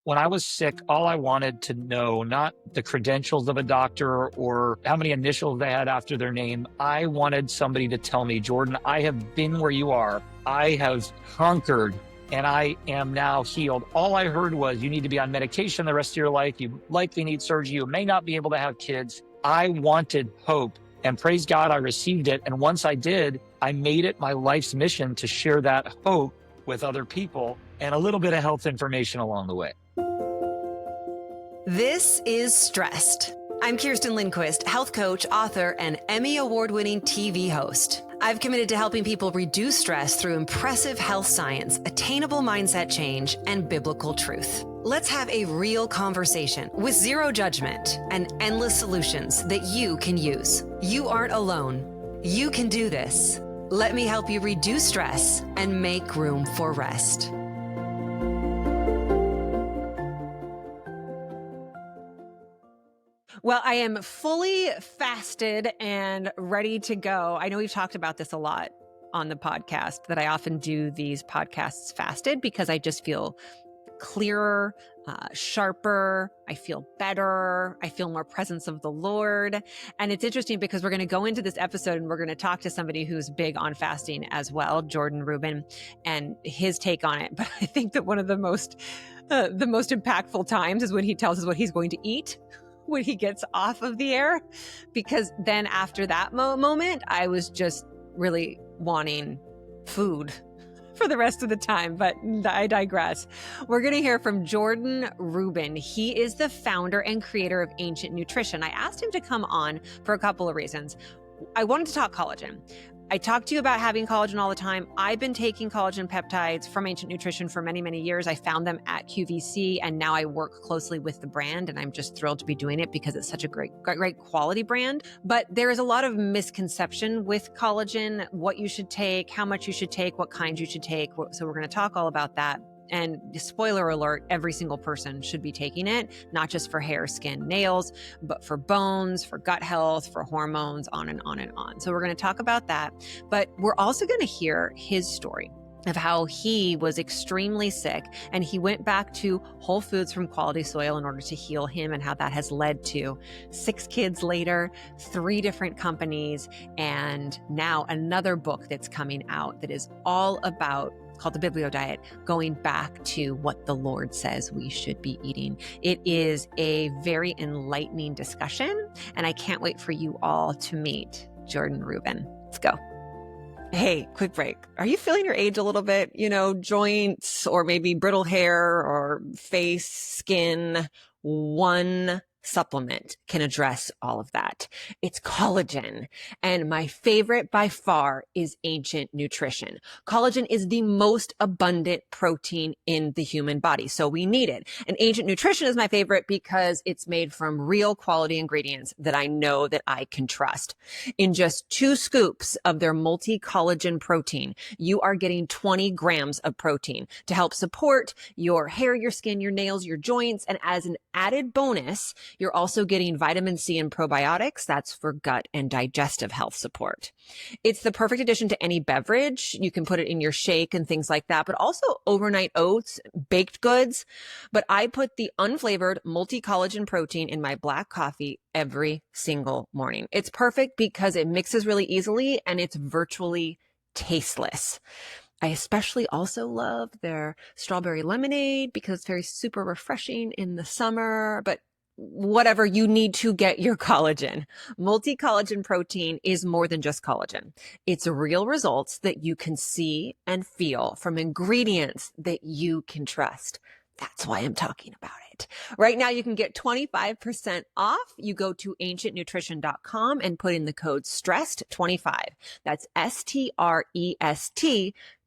When I was sick, all I wanted to know, not the credentials of a doctor or how many initials they had after their name. I wanted somebody to tell me, Jordan, I have been where you are. I have conquered and I am now healed. All I heard was you need to be on medication the rest of your life. You likely need surgery. You may not be able to have kids. I wanted hope, and praise God, I received it. And once I did, I made it my life's mission to share that hope with other people and a little bit of health information along the way. This is Stressed. I'm Kerstin Lindquist, health coach, author, and Emmy award-winning TV host. I've committed to helping people reduce stress through impressive health science, attainable mindset change, and biblical truth. Let's have a real conversation with zero judgment and endless solutions that you can use. You aren't alone. You can do this. Let me help you reduce stress and make room for rest. Well, I am fully fasted and ready to go. I know we've talked about this a lot on the podcast, that I often do these podcasts fasted because I just feel clearer, sharper. I feel better. I feel more presence of the Lord. And it's interesting because we're going to go into this episode and we're going to talk to somebody who's big on fasting as well, Jordan Rubin, and his take on it. But I think that one of the most impactful times is when he tells us what he's going to eat when he gets off of the air, because then after that moment, I was just really wanting food for the rest of the time, but I digress. We're going to hear from Jordan Rubin. He is the founder and creator of Ancient Nutrition. I asked him to come on for a couple of reasons. I wanted to talk collagen. I talk to you about having collagen all the time. I've been taking collagen peptides from Ancient Nutrition for many, many years. I found them at QVC, and now I work closely with the brand, and I'm just thrilled to be doing it because it's such a great quality brand. But there is a lot of misconception with collagen, what you should take, how much you should take, what kinds you should take. So we're going to talk all about that. And spoiler alert, every single person should be taking it, not just for hair, skin, nails, but for bones, for gut health, for hormones, on and on and on. So we're going to talk about that. But we're also going to hear his story of how he was extremely sick and he went back to whole foods from quality soil in order to heal him, and how that has led to 6 kids later, 3 different companies, and now another book that's coming out that is all about, called the Biblio Diet, going back to what the Lord says we should be eating. It is a very enlightening discussion, and I can't wait for you all to meet Jordan Rubin. Let's go. Hey, quick break. Are you feeling your age a little bit? Joints or maybe brittle hair or face, skin? One supplement can address all of that. It's collagen. And my favorite by far is Ancient Nutrition. Collagen is the most abundant protein in the human body, so we need it. And Ancient Nutrition is my favorite because it's made from real quality ingredients that I know that I can trust. In just 2 scoops of their multi-collagen protein, you are getting 20 grams of protein to help support your hair, your skin, your nails, your joints. And as an added bonus, you're also getting vitamin C and probiotics. That's for gut and digestive health support. It's the perfect addition to any beverage. You can put it in your shake and things like that, but also overnight oats, baked goods. But I put the unflavored multi-collagen protein in my black coffee every single morning. It's perfect because it mixes really easily and it's virtually tasteless. I especially also love their strawberry lemonade because it's very super refreshing in the summer, but whatever, you need to get your collagen. Multi-collagen protein is more than just collagen. It's real results that you can see and feel from ingredients that you can trust. That's why I'm talking about it. Right now, you can get 25% off. You go to ancientnutrition.com and put in the code STRESSED25. That's STREST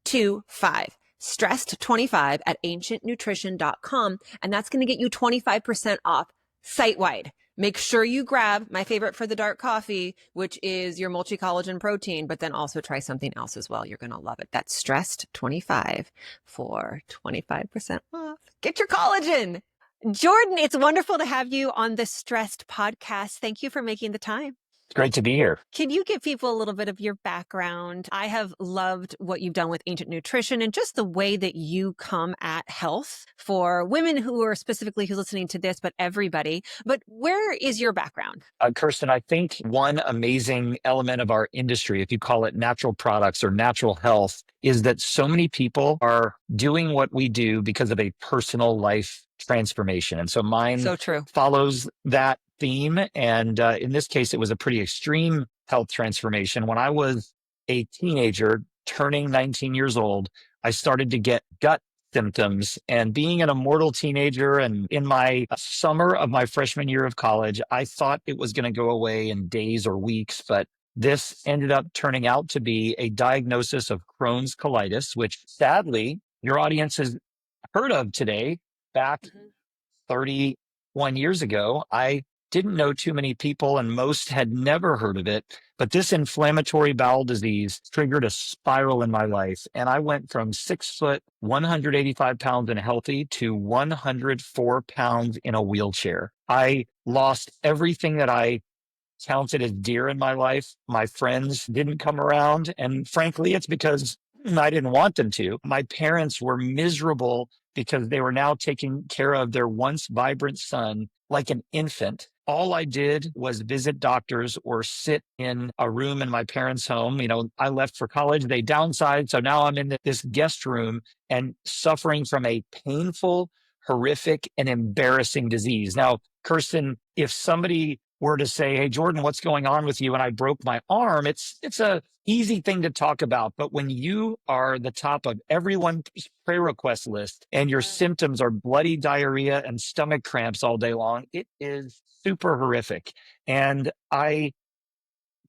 25. Stressed25 at ancientnutrition.com. And that's going to get you 25% off site-wide. Make sure you grab my favorite for the dark coffee, which is your multi-collagen protein, but then also try something else as well. You're going to love it. That's Stressed25 for 25% off. Get your collagen. Jordan, it's wonderful to have you on the Stressed podcast. Thank you for making the time. It's great to be here. Can you give people a little bit of your background? I have loved what you've done with Ancient Nutrition and just the way that you come at health for women who are specifically who's listening to this, but everybody. But where is your background? Kerstin, I think one amazing element of our industry, if you call it natural products or natural health, is that so many people are doing what we do because of a personal life transformation. And so mine So true. follows that theme. And in this case, it was a pretty extreme health transformation. When I was a teenager, turning 19 years old, I started to get gut symptoms. And being an immortal teenager and in my summer of my freshman year of college, I thought it was going to go away in days or weeks, but this ended up turning out to be a diagnosis of Crohn's colitis, which sadly your audience has heard of today. Back 31 years ago, I didn't know too many people and most had never heard of it. But this inflammatory bowel disease triggered a spiral in my life. And I went from 6 foot, 185 pounds and healthy to 104 pounds in a wheelchair. I lost everything that I counted as dear in my life. My friends didn't come around. And frankly, it's because I didn't want them to. My parents were miserable because they were now taking care of their once vibrant son like an infant. All I did was visit doctors or sit in a room in my parents' home. You know, I left for college, they downsized. So now I'm in this guest room and suffering from a painful, horrific, and embarrassing disease. Now, Kerstin, if somebody were to say, "Hey, Jordan, what's going on with you?" and I broke my arm, it's a easy thing to talk about. But when you are the top of everyone's prayer request list and your symptoms are bloody diarrhea and stomach cramps all day long, it is super horrific. And I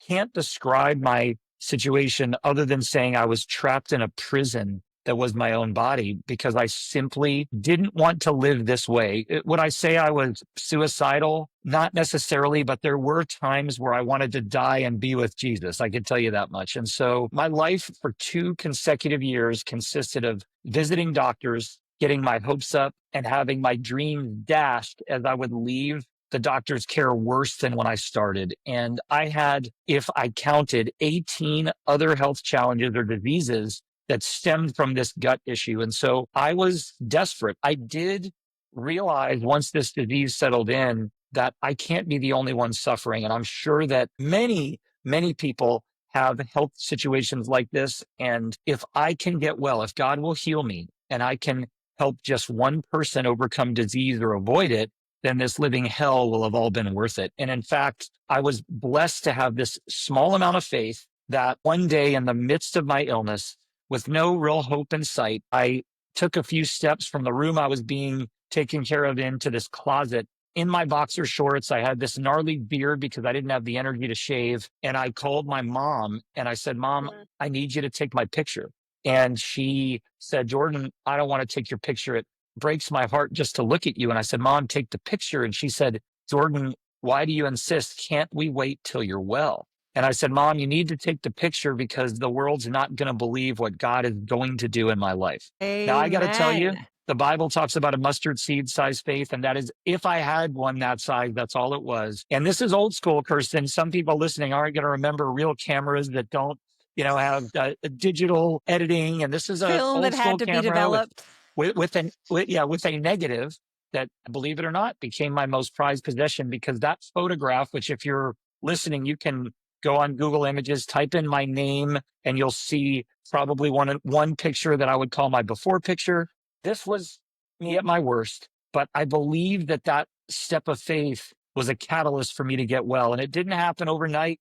can't describe my situation other than saying I was trapped in a prison that was my own body because I simply didn't want to live this way. Would I say I was suicidal? Not necessarily, but there were times where I wanted to die and be with Jesus. I can tell you that much. And so my life for 2 consecutive years consisted of visiting doctors, getting my hopes up, and having my dreams dashed as I would leave the doctor's care worse than when I started. And I had, if I counted, 18 other health challenges or diseases that stemmed from this gut issue. And so I was desperate. I did realize once this disease settled in that I can't be the only one suffering. And I'm sure that many, many people have health situations like this. And if I can get well, if God will heal me and I can help just one person overcome disease or avoid it, then this living hell will have all been worth it. And in fact, I was blessed to have this small amount of faith that one day in the midst of my illness, with no real hope in sight, I took a few steps from the room I was being taken care of into this closet. In my boxer shorts, I had this gnarly beard because I didn't have the energy to shave. And I called my mom and I said, "Mom, I need you to take my picture." And she said, "Jordan, I don't want to take your picture. It breaks my heart just to look at you." And I said, "Mom, take the picture." And she said, "Jordan, why do you insist? Can't we wait till you're well?" And I said, "Mom, you need to take the picture because the world's not going to believe what God is going to do in my life." Amen. Now, I got to tell you, the Bible talks about a mustard seed size faith. And that is, if I had one that size, that's all it was. And this is old school, Kerstin. Some people listening aren't going to remember real cameras that don't, have digital editing. And this is a film old that school had to be camera developed. with a negative that, believe it or not, became my most prized possession because that photograph, which if you're listening, you can go on Google Images, type in my name, and you'll see probably one picture that I would call my before picture. This was me at my worst, but I believe that step of faith was a catalyst for me to get well. And it didn't happen overnight,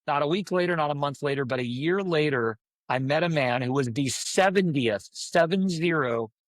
not a week later, not a month later, but a year later, I met a man who was the 70th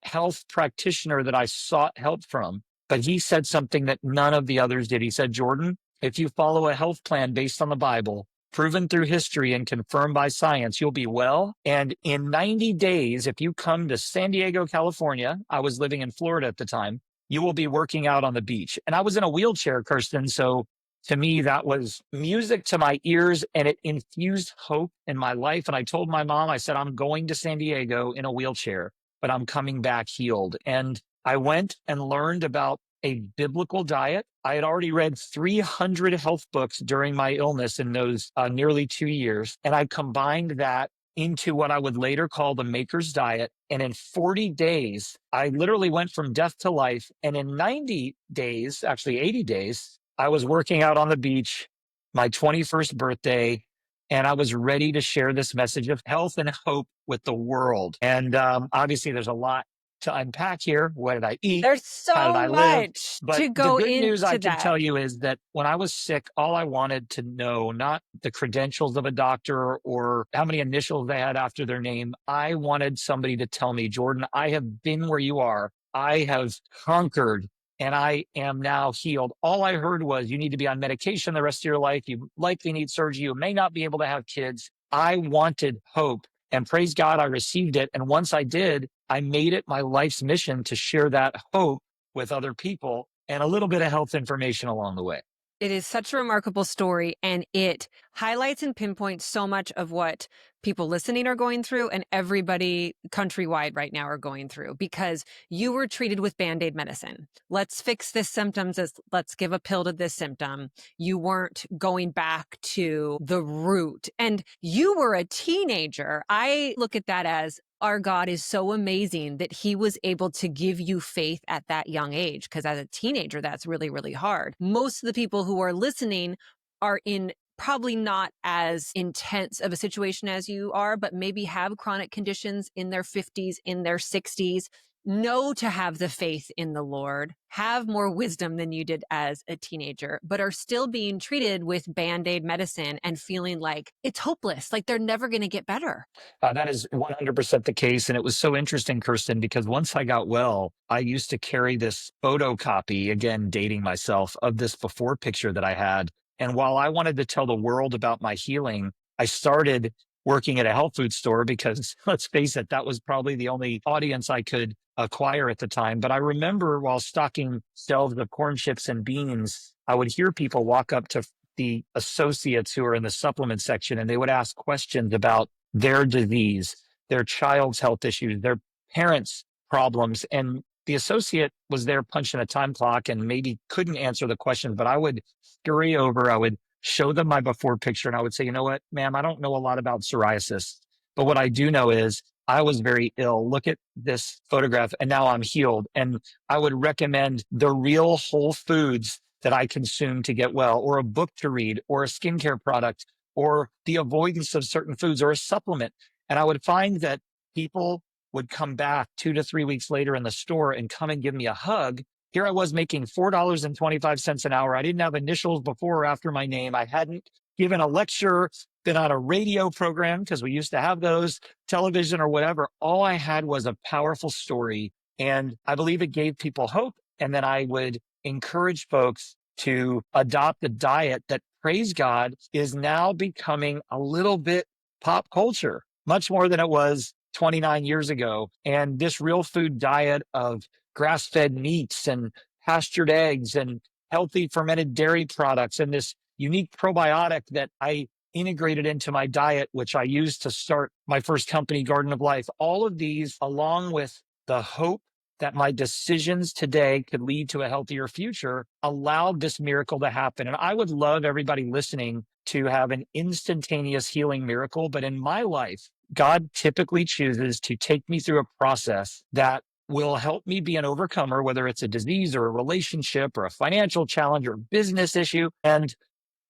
health practitioner that I sought help from. But he said something that none of the others did. He said, "Jordan, if you follow a health plan based on the Bible, proven through history and confirmed by science, you'll be well. And in 90 days, if you come to San Diego, California," I was living in Florida at the time, "you will be working out on the beach." And I was in a wheelchair, Kerstin. So to me, that was music to my ears and it infused hope in my life. And I told my mom, I said, "I'm going to San Diego in a wheelchair, but I'm coming back healed." And I went and learned about a biblical diet. I had already read 300 health books during my illness in those nearly 2 years. And I combined that into what I would later call the maker's diet. And in 40 days, I literally went from death to life. And in 90 days, actually 80 days, I was working out on the beach, my 21st birthday, and I was ready to share this message of health and hope with the world. And obviously, there's a lot to unpack here. What did I eat? There's How did so I live? much But to the go good news I into can that. tell you is that when I was sick, all I wanted to know, not the credentials of a doctor or how many initials they had after their name, I wanted somebody to tell me, Jordan, I have been where you are. I have conquered and I am now healed. All I heard was you need to be on medication the rest of your life. You likely need surgery. You may not be able to have kids. I wanted hope. And praise God, I received it. And once I did, I made it my life's mission to share that hope with other people and a little bit of health information along the way. It is such a remarkable story, and it highlights and pinpoints so much of what people listening are going through and everybody countrywide right now are going through, because you were treated with Band-Aid medicine. Let's fix this symptoms as let's give a pill to this symptom. You weren't going back to the root, and you were a teenager. I look at that as our God is so amazing that he was able to give you faith at that young age. Because as a teenager, that's really, really hard. Most of the people who are listening are in probably not as intense of a situation as you are, but maybe have chronic conditions in their 50s, in their 60s, know to have the faith in the Lord, have more wisdom than you did as a teenager, but are still being treated with Band-Aid medicine and feeling like it's hopeless, like they're never going to get better. That is 100% the case. And it was so interesting, Kerstin, because once I got well, I used to carry this photocopy, again, dating myself, of this before picture that I had. And while I wanted to tell the world about my healing, I started working at a health food store because, let's face it, that was probably the only audience I could acquire at the time. But I remember while stocking shelves of corn chips and beans, I would hear people walk up to the associates who are in the supplement section, and they would ask questions about their disease, their child's health issues, their parents' problems. And the associate was there punching a time clock and maybe couldn't answer the question, but I would scurry over, I would show them my before picture, and I would say, you know what, ma'am, I don't know a lot about psoriasis, but what I do know is I was very ill. Look at this photograph, and now I'm healed. And I would recommend the real whole foods that I consume to get well, or a book to read, or a skincare product, or the avoidance of certain foods, or a supplement. And I would find that people would come back 2 to 3 weeks later in the store and come and give me a hug. Here I was making $4.25 an hour. I didn't have initials before or after my name. I hadn't given a lecture, been on a radio program, because we used to have those, television or whatever. All I had was a powerful story. And I believe it gave people hope. And then I would encourage folks to adopt a diet that, praise God, is now becoming a little bit pop culture, much more than it was 29 years ago. And this real food diet of grass-fed meats and pastured eggs and healthy fermented dairy products and this unique probiotic that I integrated into my diet, which I used to start my first company, Garden of Life. All of these, along with the hope that my decisions today could lead to a healthier future, allowed this miracle to happen. And I would love everybody listening to have an instantaneous healing miracle. But in my life, God typically chooses to take me through a process that will help me be an overcomer, whether it's a disease or a relationship or a financial challenge or a business issue. And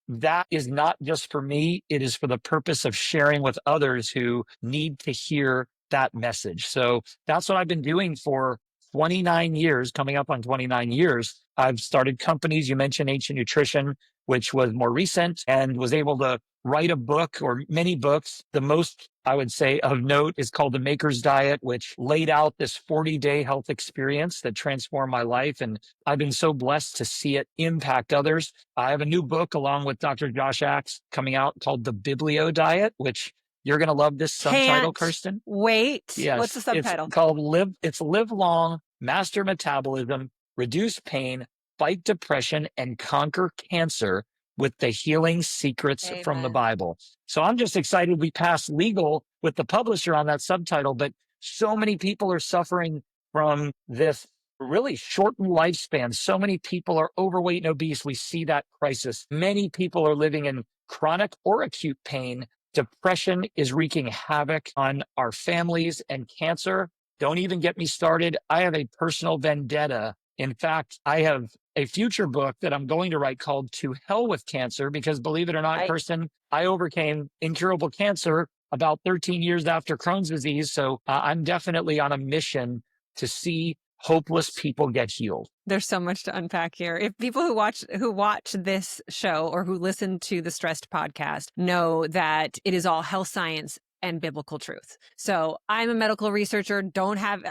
that is not just for me, it is for the purpose of sharing with others who need to hear that message. So that's what I've been doing for 29 years, coming up on 29 years. I've started companies. You mentioned Ancient Nutrition, which was more recent, and was able to write a book or many books. The most, I would say, of note is called The Maker's Diet, which laid out this 40-day health experience that transformed my life. And I've been so blessed to see it impact others. I have a new book along with Dr. Josh Axe coming out called The Biblio Diet, which you're going to love this subtitle, Kerstin. Wait. Yes. What's the subtitle? It's called Live Long, Master Metabolism, Reduce Pain, Fight Depression, and Conquer Cancer with the Healing Secrets from the Bible. So I'm just excited we passed legal with the publisher on that subtitle, but so many people are suffering from this really shortened lifespans. So many people are overweight and obese. We see that crisis. Many people are living in chronic or acute pain. Depression is wreaking havoc on our families, and cancer. Don't even get me started. I have a personal vendetta. In fact, I have a future book that I'm going to write called To Hell with Cancer, because believe it or not, Kerstin, I overcame incurable cancer about 13 years after Crohn's disease. So I'm definitely on a mission to see hopeless people get healed. There's so much to unpack here. If people who watch this show or who listen to the Stressed podcast know that it is all health science and biblical truth. So I'm a medical researcher,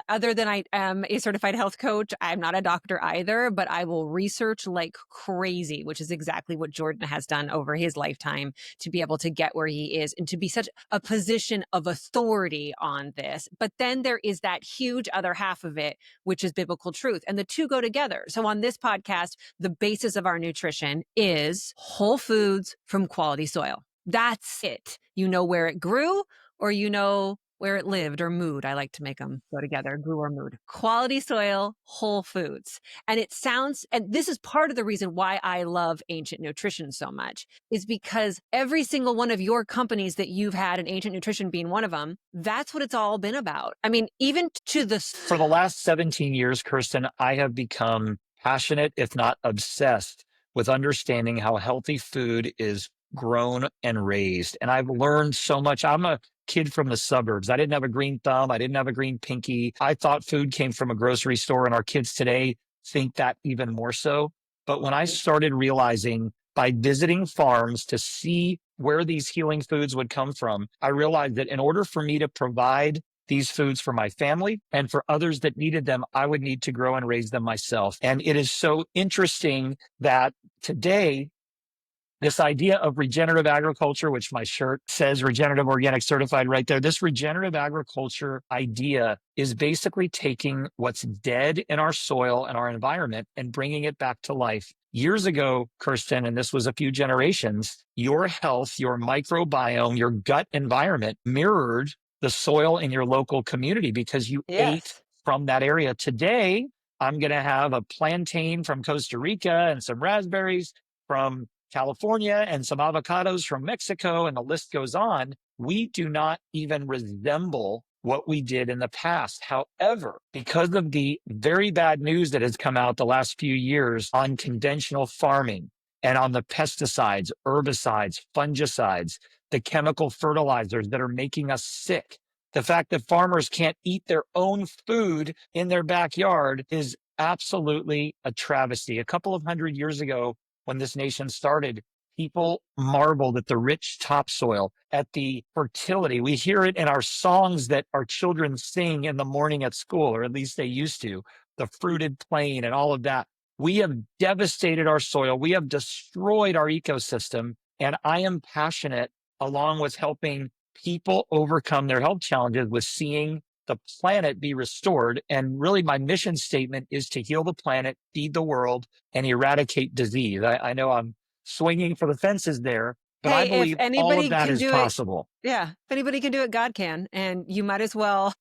other than I am a certified health coach, I'm not a doctor either, but I will research like crazy, which is exactly what Jordan has done over his lifetime to be able to get where he is and to be such a position of authority on this. But then there is that huge other half of it, which is biblical truth. And the two go together. So on this podcast, the basis of our nutrition is whole foods from quality soil. That's it. You know where it grew, or you know where it lived, or mood. I like to make them go together, grew or mood. Quality soil, whole foods. And this is part of the reason why I love Ancient Nutrition so much, is because every single one of your companies that you've had, and Ancient Nutrition being one of them, that's what it's all been about. I mean, even for the last 17 years, Kerstin, I have become passionate, if not obsessed, with understanding how healthy food is grown and raised. And I've learned so much. I'm a kid from the suburbs. I didn't have a green thumb. I didn't have a green pinky. I thought food came from a grocery store, and our kids today think that even more so. But when I started realizing by visiting farms to see where these healing foods would come from, I realized that in order for me to provide these foods for my family and for others that needed them, I would need to grow and raise them myself. And it is so interesting that today, this idea of regenerative agriculture, which my shirt says regenerative organic certified right there, this regenerative agriculture idea is basically taking what's dead in our soil and our environment and bringing it back to life. Years ago, Kerstin, and this was a few generations, your health, your microbiome, your gut environment mirrored the soil in your local community because you ate from that area. Today, I'm going to have a plantain from Costa Rica and some raspberries from California and some avocados from Mexico, and the list goes on. We do not even resemble what we did in the past. However, because of the very bad news that has come out the last few years on conventional farming and on the pesticides, herbicides, fungicides, the chemical fertilizers that are making us sick, the fact that farmers can't eat their own food in their backyard is absolutely a travesty. A couple of hundred years ago, when this nation started, people marveled at the rich topsoil, at the fertility. We hear it in our songs that our children sing in the morning at school, or at least they used to, the fruited plain and all of that. We have devastated our soil. We have destroyed our ecosystem. And I am passionate, along with helping people overcome their health challenges, with seeing the planet be restored. And really, my mission statement is to heal the planet, feed the world, and eradicate disease. I know I'm swinging for the fences there, but I believe all of that is possible. Yeah. If anybody can do it, God can. And you might as well,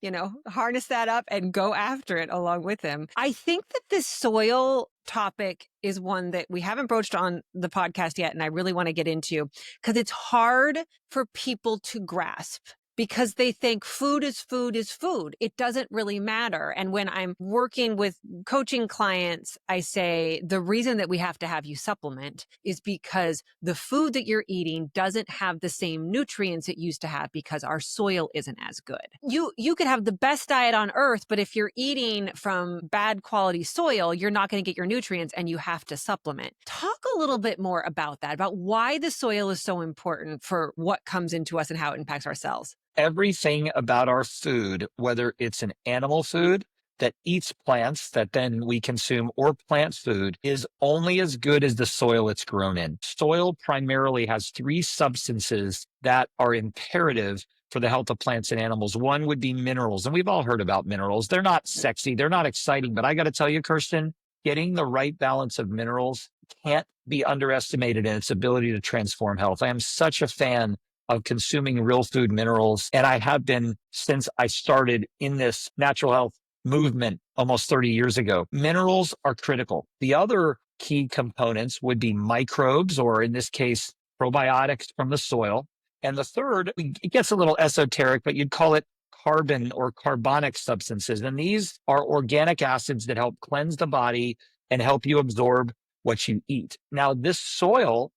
harness that up and go after it along with him. I think that this soil topic is one that we haven't broached on the podcast yet, and I really want to get into, because it's hard for people to grasp, because they think food is food is food. It doesn't really matter. And when I'm working with coaching clients, I say the reason that we have to have you supplement is because the food that you're eating doesn't have the same nutrients it used to have, because our soil isn't as good. You could have the best diet on earth, but if you're eating from bad quality soil, you're not going to get your nutrients, and you have to supplement. Talk a little bit more about that, about why the soil is so important for what comes into us and how it impacts our cells. Everything about our food, whether it's an animal food that eats plants that then we consume, or plant food, is only as good as the soil it's grown in. Soil primarily has three substances that are imperative for the health of plants and animals. One would be minerals. And we've all heard about minerals. They're not sexy. They're not exciting. But I got to tell you, Kerstin, getting the right balance of minerals can't be underestimated in its ability to transform health. I am such a fan of consuming real food minerals. And I have been since I started in this natural health movement almost 30 years ago. Minerals are critical. The other key components would be microbes, or in this case, probiotics from the soil. And the third, it gets a little esoteric, but you'd call it carbon or carbonic substances. And these are organic acids that help cleanse the body and help you absorb what you eat. Now, this soil,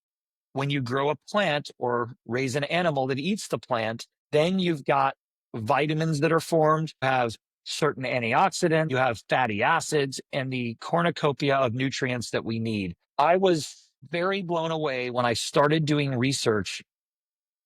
when you grow a plant or raise an animal that eats the plant, then you've got vitamins that are formed, you have certain antioxidants, you have fatty acids, and the cornucopia of nutrients that we need. I was very blown away when I started doing research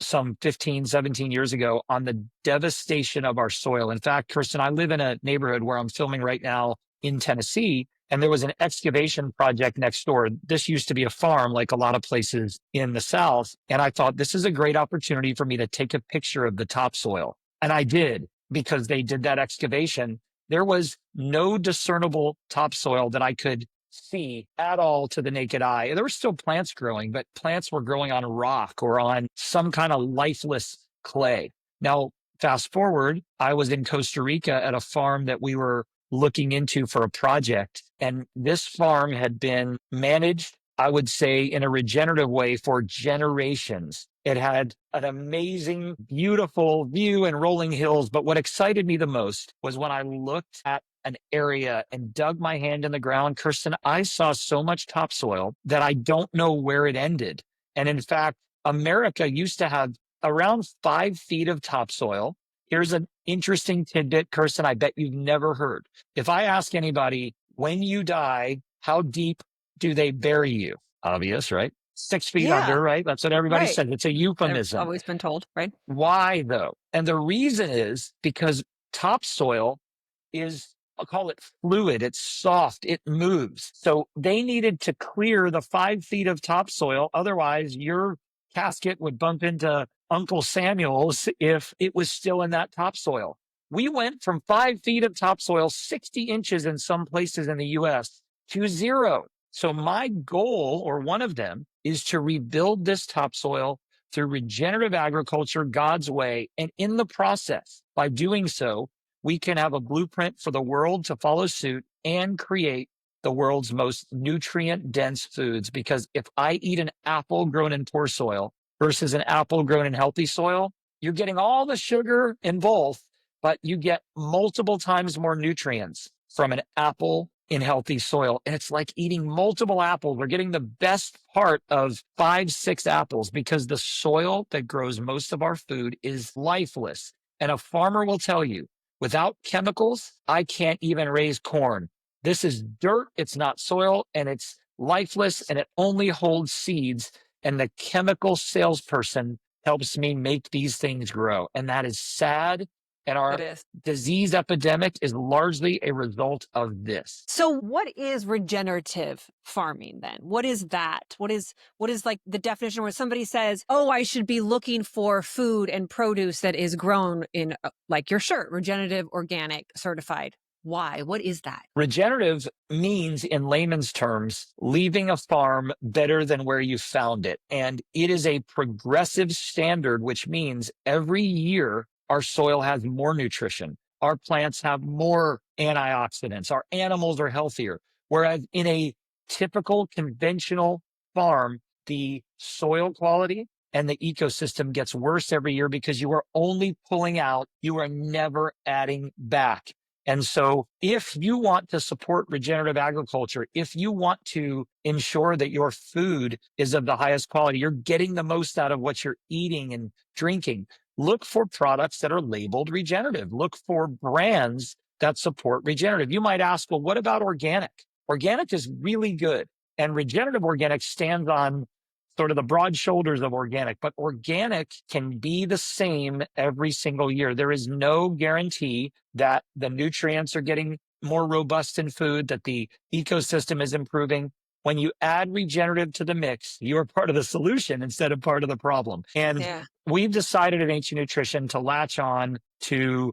some 15, 17 years ago on the devastation of our soil. In fact, Kerstin, I live in a neighborhood where I'm filming right now in Tennessee, and there was an excavation project next door. This used to be a farm, like a lot of places in the South. And I thought this is a great opportunity for me to take a picture of the topsoil. And I did, because they did that excavation. There was no discernible topsoil that I could see at all to the naked eye. There were still plants growing, but plants were growing on rock or on some kind of lifeless clay. Now, fast forward, I was in Costa Rica at a farm that we were looking into for a project. And this farm had been managed, I would say, in a regenerative way for generations. It had an amazing, beautiful view and rolling hills. But what excited me the most was when I looked at an area and dug my hand in the ground, Kerstin, I saw so much topsoil that I don't know where it ended. And in fact, America used to have around 5 feet of topsoil. Here's an interesting tidbit, Kerstin, I bet you've never heard. If I ask anybody, when you die, how deep do they bury you? Obvious, right? 6 feet under, right? That's what everybody said. It's a euphemism. I've always been told, right? Why though? And the reason is because topsoil is, I'll call it fluid. It's soft. It moves. So they needed to clear the 5 feet of topsoil. Otherwise, your casket would bump into Uncle Samuel's if it was still in that topsoil. We went from 5 feet of topsoil, 60 inches in some places in the US, to 0. So my goal, or one of them, is to rebuild this topsoil through regenerative agriculture, God's way. And in the process, by doing so, we can have a blueprint for the world to follow suit and create the world's most nutrient-dense foods. Because if I eat an apple grown in poor soil versus an apple grown in healthy soil, you're getting all the sugar in both, but you get multiple times more nutrients from an apple in healthy soil. And it's like eating multiple apples. We're getting the best part of 5, 6 apples because the soil that grows most of our food is lifeless. And a farmer will tell you, without chemicals, I can't even raise corn. This is dirt, it's not soil, and it's lifeless, and it only holds seeds. And the chemical salesperson helps me make these things grow. And that is sad. And our disease epidemic is largely a result of this. So what is regenerative farming then? What is that? What is like the definition where somebody says, oh, I should be looking for food and produce that is grown in, like your shirt, regenerative, organic, certified? Why? What is that? Regenerative means, in layman's terms, leaving a farm better than where you found it. And it is a progressive standard, which means every year our soil has more nutrition. Our plants have more antioxidants. Our animals are healthier. Whereas in a typical conventional farm, the soil quality and the ecosystem gets worse every year because you are only pulling out, you are never adding back. And so if you want to support regenerative agriculture, if you want to ensure that your food is of the highest quality, you're getting the most out of what you're eating and drinking, look for products that are labeled regenerative. Look for brands that support regenerative. You might ask, well, what about organic? Organic is really good. And regenerative organic stands on sort of the broad shoulders of organic, but organic can be the same every single year. There is no guarantee that the nutrients are getting more robust in food, that the ecosystem is improving. When you add regenerative to the mix, you're part of the solution instead of part of the problem. And we've decided at Ancient Nutrition to latch on to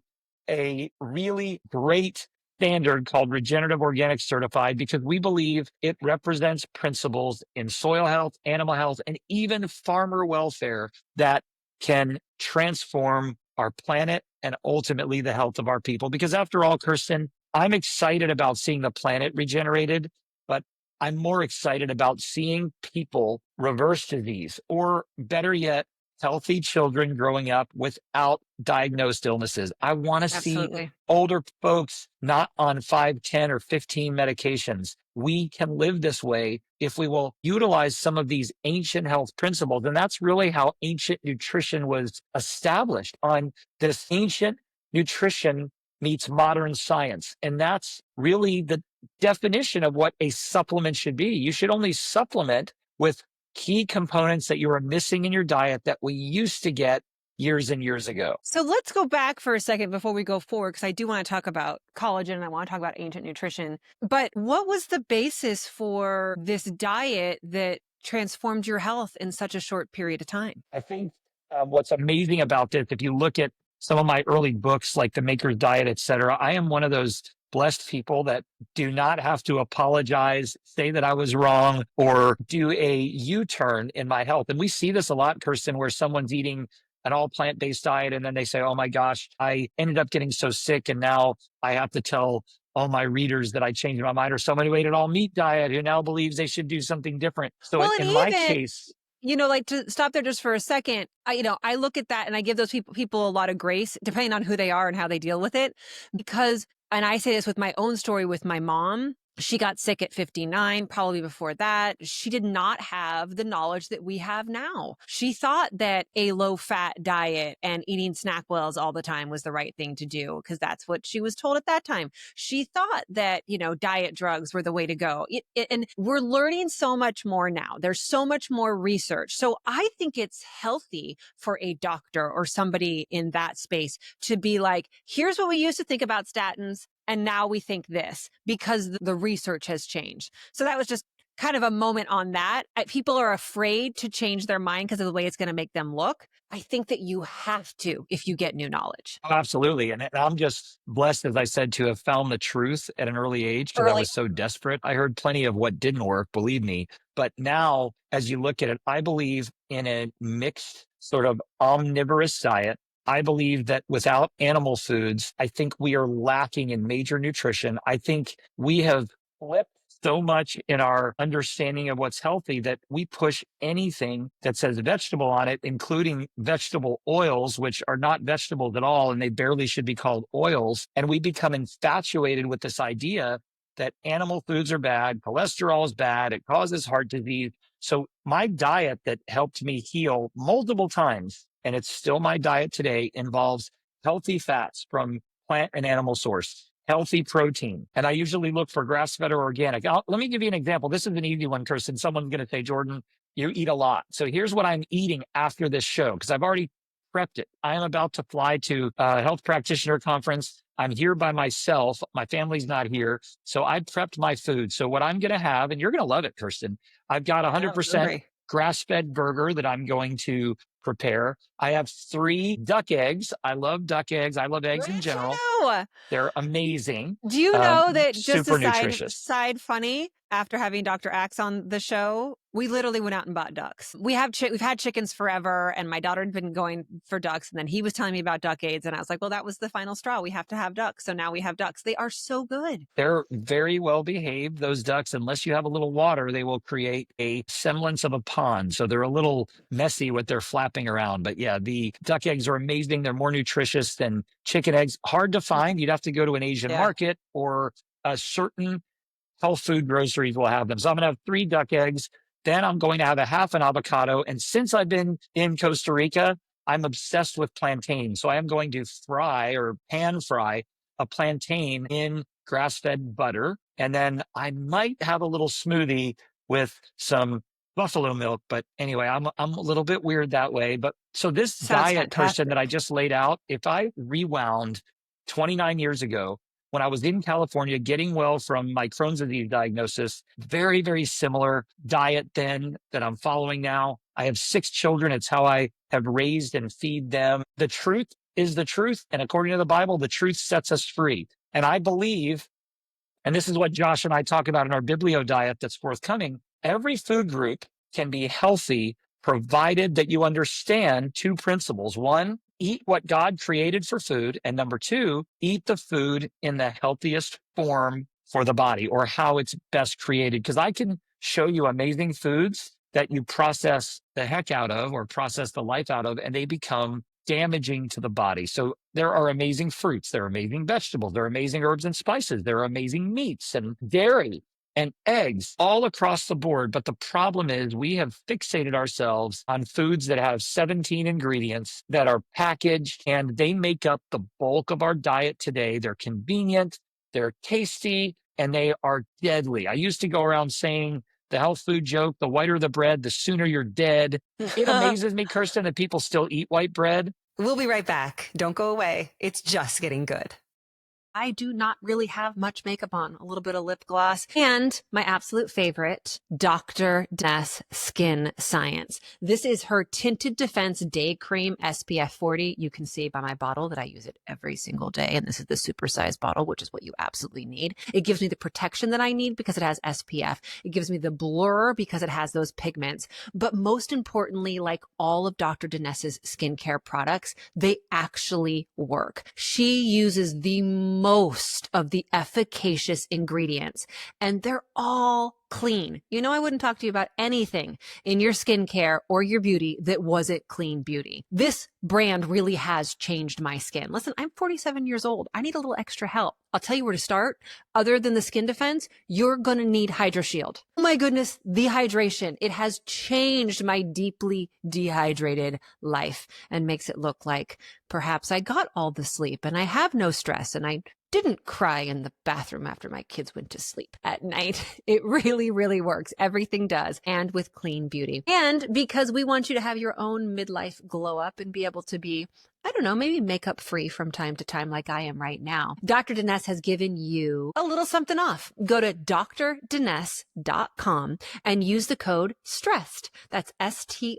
a really great standard called Regenerative Organic Certified because we believe it represents principles in soil health, animal health, and even farmer welfare that can transform our planet and ultimately the health of our people. Because after all, Kerstin, I'm excited about seeing the planet regenerated, but I'm more excited about seeing people reverse disease, or better yet, healthy children growing up without diagnosed illnesses. I want to see Absolutely. older folks not on 5, 10, or 15 medications. We can live this way if we will utilize some of these ancient health principles. And that's really how ancient nutrition was established, on this ancient nutrition meets modern science. And that's really the definition of what a supplement should be. You should only supplement with key components that you are missing in your diet that we used to get years and years ago. So let's go back for a second before we go forward, because I do want to talk about collagen and I want to talk about ancient nutrition. But what was the basis for this diet that transformed your health in such a short period of time? I think what's amazing about this, if you look at some of my early books, like The Maker's Diet, et cetera, I am one of those blessed people that do not have to apologize, say that I was wrong, or do a U-turn in my health. And we see this a lot, Kerstin, where someone's eating an all plant-based diet and then they say, oh my gosh, I ended up getting so sick and now I have to tell all my readers that I changed my mind, or someone who ate an all meat diet who now believes they should do something different. So Well, in and my even, case, like, to stop there just for a second, I look at that and I give those people a lot of grace, depending on who they are and how they deal with it. Because, and I say this with my own story with my mom, she got sick at 59, probably before that. She did not have the knowledge that we have now. She thought that a low-fat diet and eating SnackWells all the time was the right thing to do, because that's what she was told at that time. She thought that, diet drugs were the way to go. And we're learning so much more now. There's so much more research. So I think it's healthy for a doctor or somebody in that space to be like, here's what we used to think about statins, and now we think this, because the research has changed. So that was just kind of a moment on that. People are afraid to change their mind because of the way it's going to make them look. I think that you have to if you get new knowledge. Oh, absolutely. And I'm just blessed, as I said, to have found the truth at an early age, because I was so desperate. I heard plenty of what didn't work, believe me. But now, as you look at it, I believe in a mixed sort of omnivorous diet. I believe that without animal foods, I think we are lacking in major nutrition. I think we have flipped so much in our understanding of what's healthy that we push anything that says vegetable on it, including vegetable oils, which are not vegetables at all, and they barely should be called oils. And we become infatuated with this idea that animal foods are bad, cholesterol is bad, it causes heart disease. So my diet that helped me heal multiple times, and it's still my diet today, involves healthy fats from plant and animal source, healthy protein. And I usually look for grass-fed or organic. Let me give you an example. This is an easy one, Kerstin. Someone's going to say, Jordan, you eat a lot. So here's what I'm eating after this show, because I've already prepped it. I am about to fly to a health practitioner conference. I'm here by myself. My family's not here. So I prepped my food. So what I'm going to have, and you're going to love it, Kerstin, I've got 100% grass-fed burger that I'm going to prepare. I have 3 duck eggs. I love duck eggs. I love eggs in general. They're amazing. Do you know that, just super a nutritious. side funny, after having Dr. Axe on the show, we literally went out and bought ducks. We've had chickens forever, and my daughter had been going for ducks, and then he was telling me about duck eggs, and I was like, well, that was the final straw. We have to have ducks. So now we have ducks. They are so good. They're very well behaved, those ducks. Unless you have a little water, they will create a semblance of a pond. So they're a little messy with their flapping around. But yeah, the duck eggs are amazing. They're more nutritious than chicken eggs. Hard to find. You'd have to go to an Asian market, or a certain health food groceries will have them. So I'm going to have 3 duck eggs. Then I'm going to have a half an avocado. And since I've been in Costa Rica, I'm obsessed with plantain. So I am going to fry or pan fry a plantain in grass-fed butter. And then I might have a little smoothie with some buffalo milk. But anyway, I'm a little bit weird that way. But so this diet, Kerstin, that I just laid out, if I rewound 29 years ago, when I was in California getting well from my Crohn's disease diagnosis, very, very similar diet then that I'm following now. I have 6 children. It's how I have raised and feed them. The truth is the truth. And according to the Bible, the truth sets us free. And I believe, and this is what Josh and I talk about in our Biblio diet that's forthcoming, every food group can be healthy provided that you understand 2 principles. 1, eat what God created for food. And number two, eat the food in the healthiest form for the body or how it's best created. Because I can show you amazing foods that you process the heck out of or process the life out of, and they become damaging to the body. So there are amazing fruits, there are amazing vegetables, there are amazing herbs and spices, there are amazing meats and dairy and eggs all across the board. But the problem is we have fixated ourselves on foods that have 17 ingredients that are packaged, and they make up the bulk of our diet today. They're convenient, they're tasty, and they are deadly. I used to go around saying the health food joke, the whiter the bread, the sooner you're dead. It amazes me, Kerstin, that people still eat white bread. We'll be right back. Don't go away. It's just getting good. I do not really have much makeup on, a little bit of lip gloss, and my absolute favorite, Dr. Deness Skin Science. This is her Tinted Defense Day Cream SPF 40. You can see by my bottle that I use it every single day, and this is the supersized bottle, which is what you absolutely need. It gives me the protection that I need because it has SPF. It gives me the blur because it has those pigments. But most importantly, like all of Dr. Deness's skincare products, they actually work. She uses the most of the efficacious ingredients, and they're all clean. You know, I wouldn't talk to you about anything in your skincare or your beauty that wasn't clean beauty. This brand really has changed my skin. Listen, I'm 47 years old. I need a little extra help. I'll tell you where to start. Other than the skin defense, you're going to need Hydro Shield. Oh my goodness, the hydration. It has changed my deeply dehydrated life and makes it look like perhaps I got all the sleep and I have no stress and I didn't cry in the bathroom after my kids went to sleep at night. It really, really works. Everything does. And with clean beauty. And because we want you to have your own midlife glow up and be able to be, I don't know, maybe makeup free from time to time like I am right now. Dr. Deness has given you a little something off. Go to drdeness.com and use the code STRESSED. That's STREST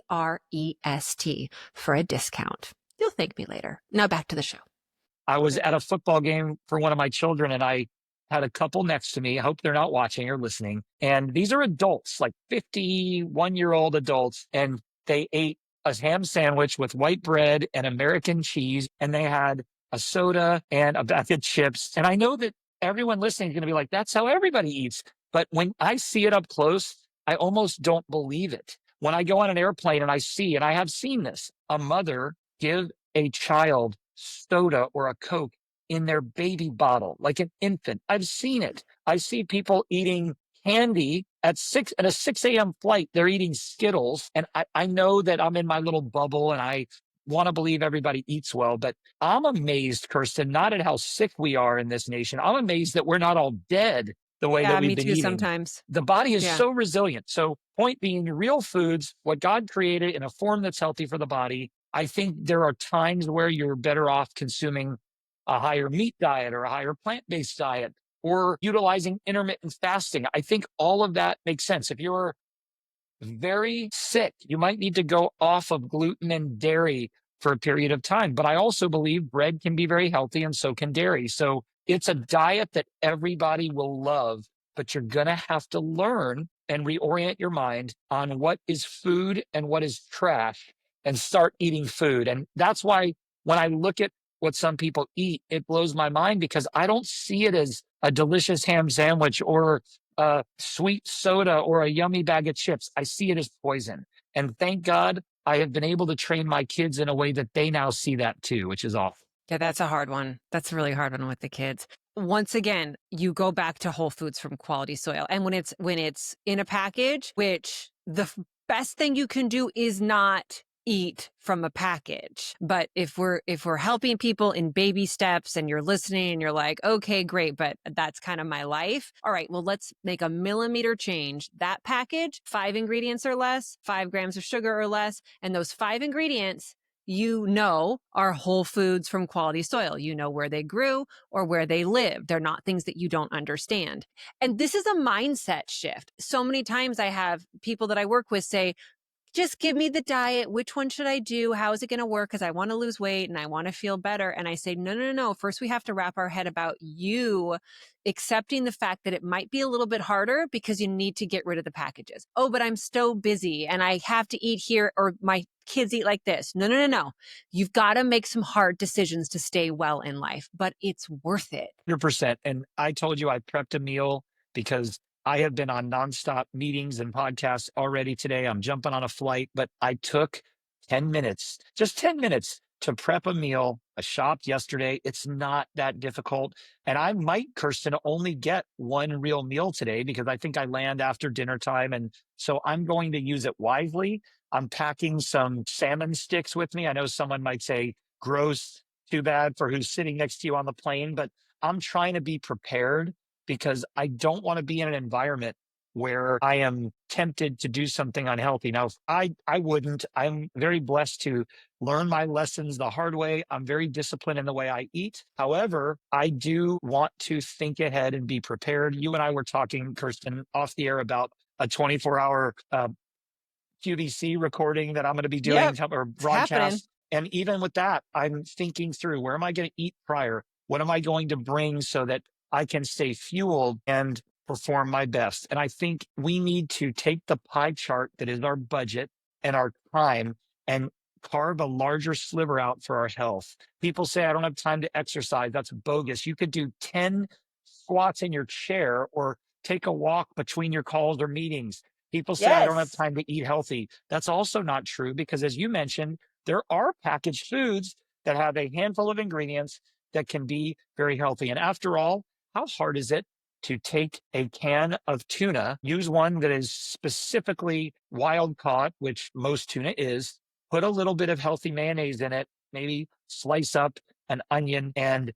for a discount. You'll thank me later. Now back to the show. I was at a football game for one of my children, and I had a couple next to me. I hope they're not watching or listening. And these are adults, like 51-year-old adults, and they ate a ham sandwich with white bread and American cheese, and they had a soda and a bag of chips. And I know that everyone listening is going to be like, that's how everybody eats. But when I see it up close, I almost don't believe it. When I go on an airplane and I see, and I have seen this, a mother give a child soda or a Coke in their baby bottle, like an infant. I've seen it. I see people eating candy at a 6 a.m. flight. They're eating Skittles. And I know that I'm in my little bubble and I want to believe everybody eats well, but I'm amazed, Kerstin, not at how sick we are in this nation. I'm amazed that we're not all dead the way that we've been eating. Sometimes. The body is so resilient. So point being, real foods, what God created in a form that's healthy for the body. I think there are times where you're better off consuming a higher meat diet or a higher plant-based diet or utilizing intermittent fasting. I think all of that makes sense. If you're very sick, you might need to go off of gluten and dairy for a period of time. But I also believe bread can be very healthy and so can dairy. So it's a diet that everybody will love, but you're going to have to learn and reorient your mind on what is food and what is trash and start eating food. And that's why when I look at what some people eat, it blows my mind because I don't see it as a delicious ham sandwich or a sweet soda or a yummy bag of chips. I see it as poison. And thank God I have been able to train my kids in a way that they now see that too, which is awful. Yeah, that's a hard one. That's a really hard one with the kids. Once again, you go back to whole foods from quality soil. And when it's in a package, which the best thing you can do is not eat from a package. But if we're helping people in baby steps and you're listening and you're like, okay, great, but that's kind of my life. All right, well, let's make a millimeter change. That package, 5 ingredients or less, 5 grams of sugar or less, and those 5 ingredients are whole foods from quality soil. You know where they grew or where they live. They're not things that you don't understand. And this is a mindset shift. So many times I have people that I work with say, just give me the diet. Which one should I do? How is it going to work? Because I want to lose weight and I want to feel better. And I say, no, no, no, no. First, we have to wrap our head about you accepting the fact that it might be a little bit harder because you need to get rid of the packages. Oh, but I'm so busy and I have to eat here or my kids eat like this. No, no, no, no. You've got to make some hard decisions to stay well in life, but it's worth it. 100%. And I told you I prepped a meal because I have been on nonstop meetings and podcasts already today. I'm jumping on a flight, but I took 10 minutes, just 10 minutes to prep a meal. I shopped yesterday. It's not that difficult. And I might, Kirsten, only get one real meal today because I think I land after dinner time. And so I'm going to use it wisely. I'm packing some salmon sticks with me. I know someone might say, gross, too bad for who's sitting next to you on the plane, but I'm trying to be prepared because I don't want to be in an environment where I am tempted to do something unhealthy. Now, I wouldn't. I'm very blessed to learn my lessons the hard way. I'm very disciplined in the way I eat. However, I do want to think ahead and be prepared. You and I were talking, Kirsten, off the air about a 24-hour QVC recording that I'm going to be doing or Happening. broadcast. And even with that, I'm thinking through, where am I going to eat prior? What am I going to bring so that I can stay fueled and perform my best? And I think we need to take the pie chart that is our budget and our time and carve a larger sliver out for our health. People say, I don't have time to exercise. That's bogus. You could do 10 squats in your chair or take a walk between your calls or meetings. People say, I don't have Yes. time to eat healthy. That's also not true because, as you mentioned, there are packaged foods that have a handful of ingredients that can be very healthy. And after all, how hard is it to take a can of tuna, use one that is specifically wild caught, which most tuna is, put a little bit of healthy mayonnaise in it, maybe slice up an onion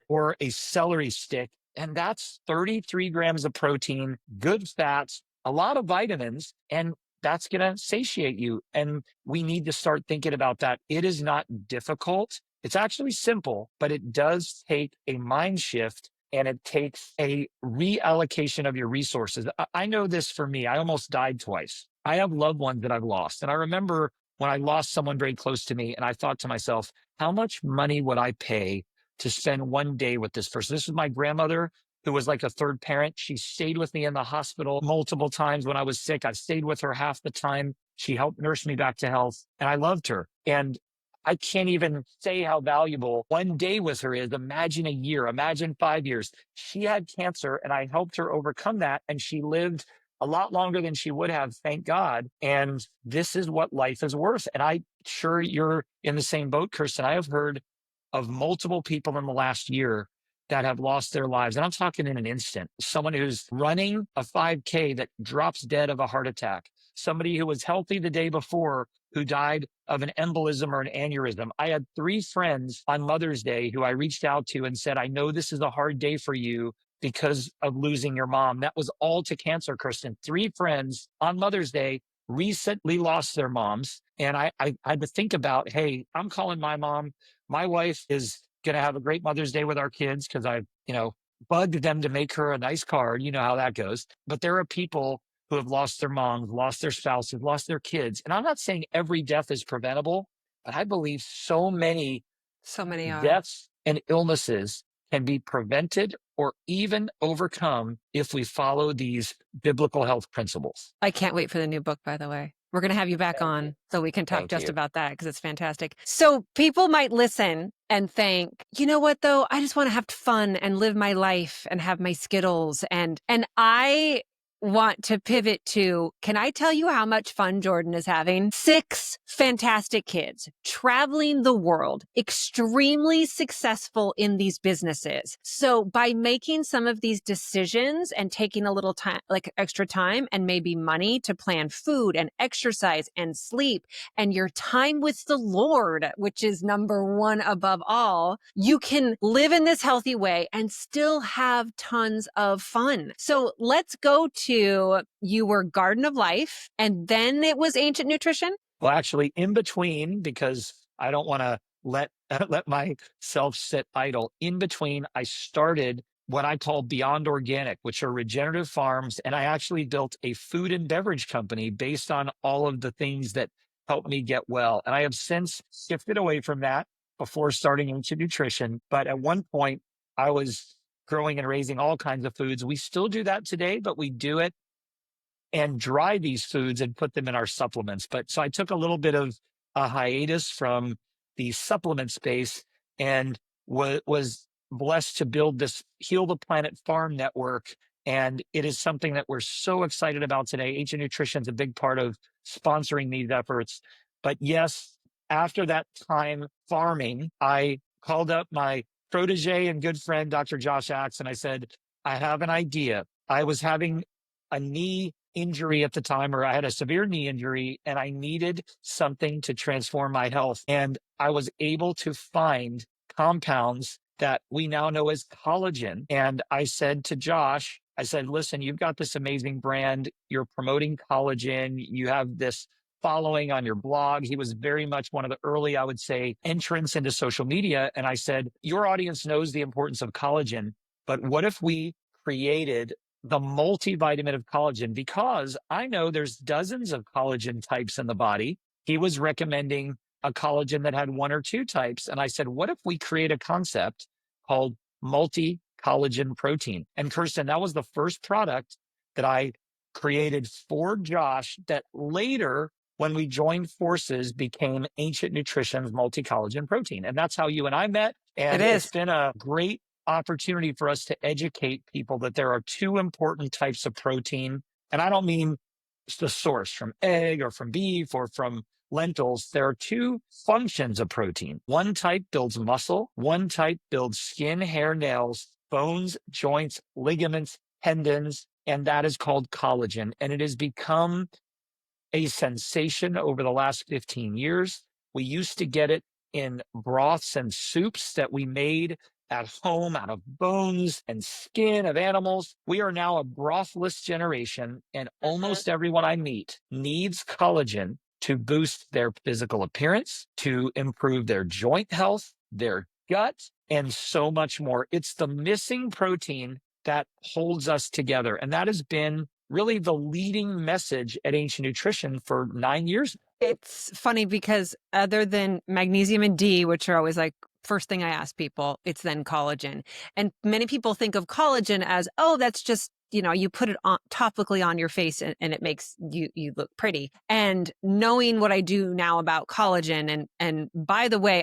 or a celery stick, and that's 33 grams of protein, good fats, a lot of vitamins, and that's going to satiate you. And we need to start thinking about that. It is not difficult. It's actually simple, but it does take a mind shift and it takes a reallocation of your resources. I know this for me. I almost died twice. I have loved ones that I've lost. And I remember when I lost someone very close to me, and I thought to myself, how much money would I pay to spend one day with this person? This was my grandmother, who was like a third parent. She stayed with me in the hospital multiple times when I was sick. I stayed with her half the time. She helped nurse me back to health, and I loved her. And I can't even say how valuable one day with her is. Imagine a year, imagine 5 years. She had cancer, and I helped her overcome that, and she lived a lot longer than she would have, thank God. And this is what life is worth. And I'm sure you're in the same boat, Kirsten. I have heard of multiple people in the last year that have lost their lives. And I'm talking in an instant. Someone who's running a 5K that drops dead of a heart attack. Somebody who was healthy the day before who died of an embolism or an aneurysm. I had 3 friends on Mother's Day who I reached out to and said, I know this is a hard day for you because of losing your mom. That was all to cancer, Kirsten. 3 friends on Mother's Day recently lost their moms. And I had to think about, hey, I'm calling my mom. My wife is going to have a great Mother's Day with our kids because I, bugged them to make her a nice card. You know how that goes. But there are people who have lost their moms, lost their spouses, lost their kids. And I'm not saying every death is preventable, but I believe so many are. deaths and illnesses can be prevented or even overcome if we follow these biblical health principles. I can't wait for the new book, by the way. We're going to have you back on so we can talk Thank just you. about that because it's fantastic. So people might listen and think, you know what, though? I just want to have fun and live my life and have my Skittles. And I want to pivot to, can I tell you how much fun Jordan is having? 6 fantastic kids, traveling the world, extremely successful in these businesses. So by making some of these decisions and taking a little time, like extra time and maybe money to plan food and exercise and sleep and your time with the Lord, which is number 1 above all, you can live in this healthy way and still have tons of fun. So let's go to, you were Garden of Life and then it was Ancient Nutrition. Well, actually, in between, because I don't want to let myself sit idle. In between, I started what I call Beyond Organic, which are regenerative farms, and I actually built a food and beverage company based on all of the things that helped me get well. And I have since shifted away from that before starting Ancient Nutrition. But at one point, I was growing and raising all kinds of foods. We still do that today, but we do it and dry these foods and put them in our supplements. But so I took a little bit of a hiatus from the supplement space and was blessed to build this Heal the Planet Farm network. And it is something that we're so excited about today. Ancient Nutrition is a big part of sponsoring these efforts. But yes, after that time farming, I called up my protege and good friend, Dr. Josh Axe, and I said, I have an idea. I was having a knee injury at the time, or I had a severe knee injury, and I needed something to transform my health. And I was able to find compounds that we now know as collagen. And I said to Josh, I said, listen, you've got this amazing brand. You're promoting collagen. You have this following on your blog. He was very much one of the early, I would say, entrants into social media. And I said, your audience knows the importance of collagen, but what if we created the multivitamin of collagen? Because I know there's dozens of collagen types in the body. He was recommending a collagen that had one or two types. And I said, what if we create a concept called multi-collagen protein? And Kerstin, that was the first product that I created for Josh that later, when we joined forces, became Ancient Nutrition's multi-collagen protein. And that's how you and I met. And it's been a great opportunity for us to educate people that there are two important types of protein. And I don't mean the source from egg or from beef or from lentils. There are two functions of protein. One type builds muscle. One type builds skin, hair, nails, bones, joints, ligaments, tendons, and that is called collagen. And it has become a sensation over the last 15 years. We used to get it in broths and soups that we made at home out of bones and skin of animals. We are now a brothless generation, and almost everyone I meet needs collagen to boost their physical appearance, to improve their joint health, their gut, and so much more. It's the missing protein that holds us together. And that has been really the leading message at Ancient Nutrition for 9 years. It's funny because other than magnesium and D, which are always like first thing I ask people, it's then collagen. And many people think of collagen as, oh, that's just, you put it on topically on your face and it makes you look pretty. And knowing what I do now about collagen, and by the way,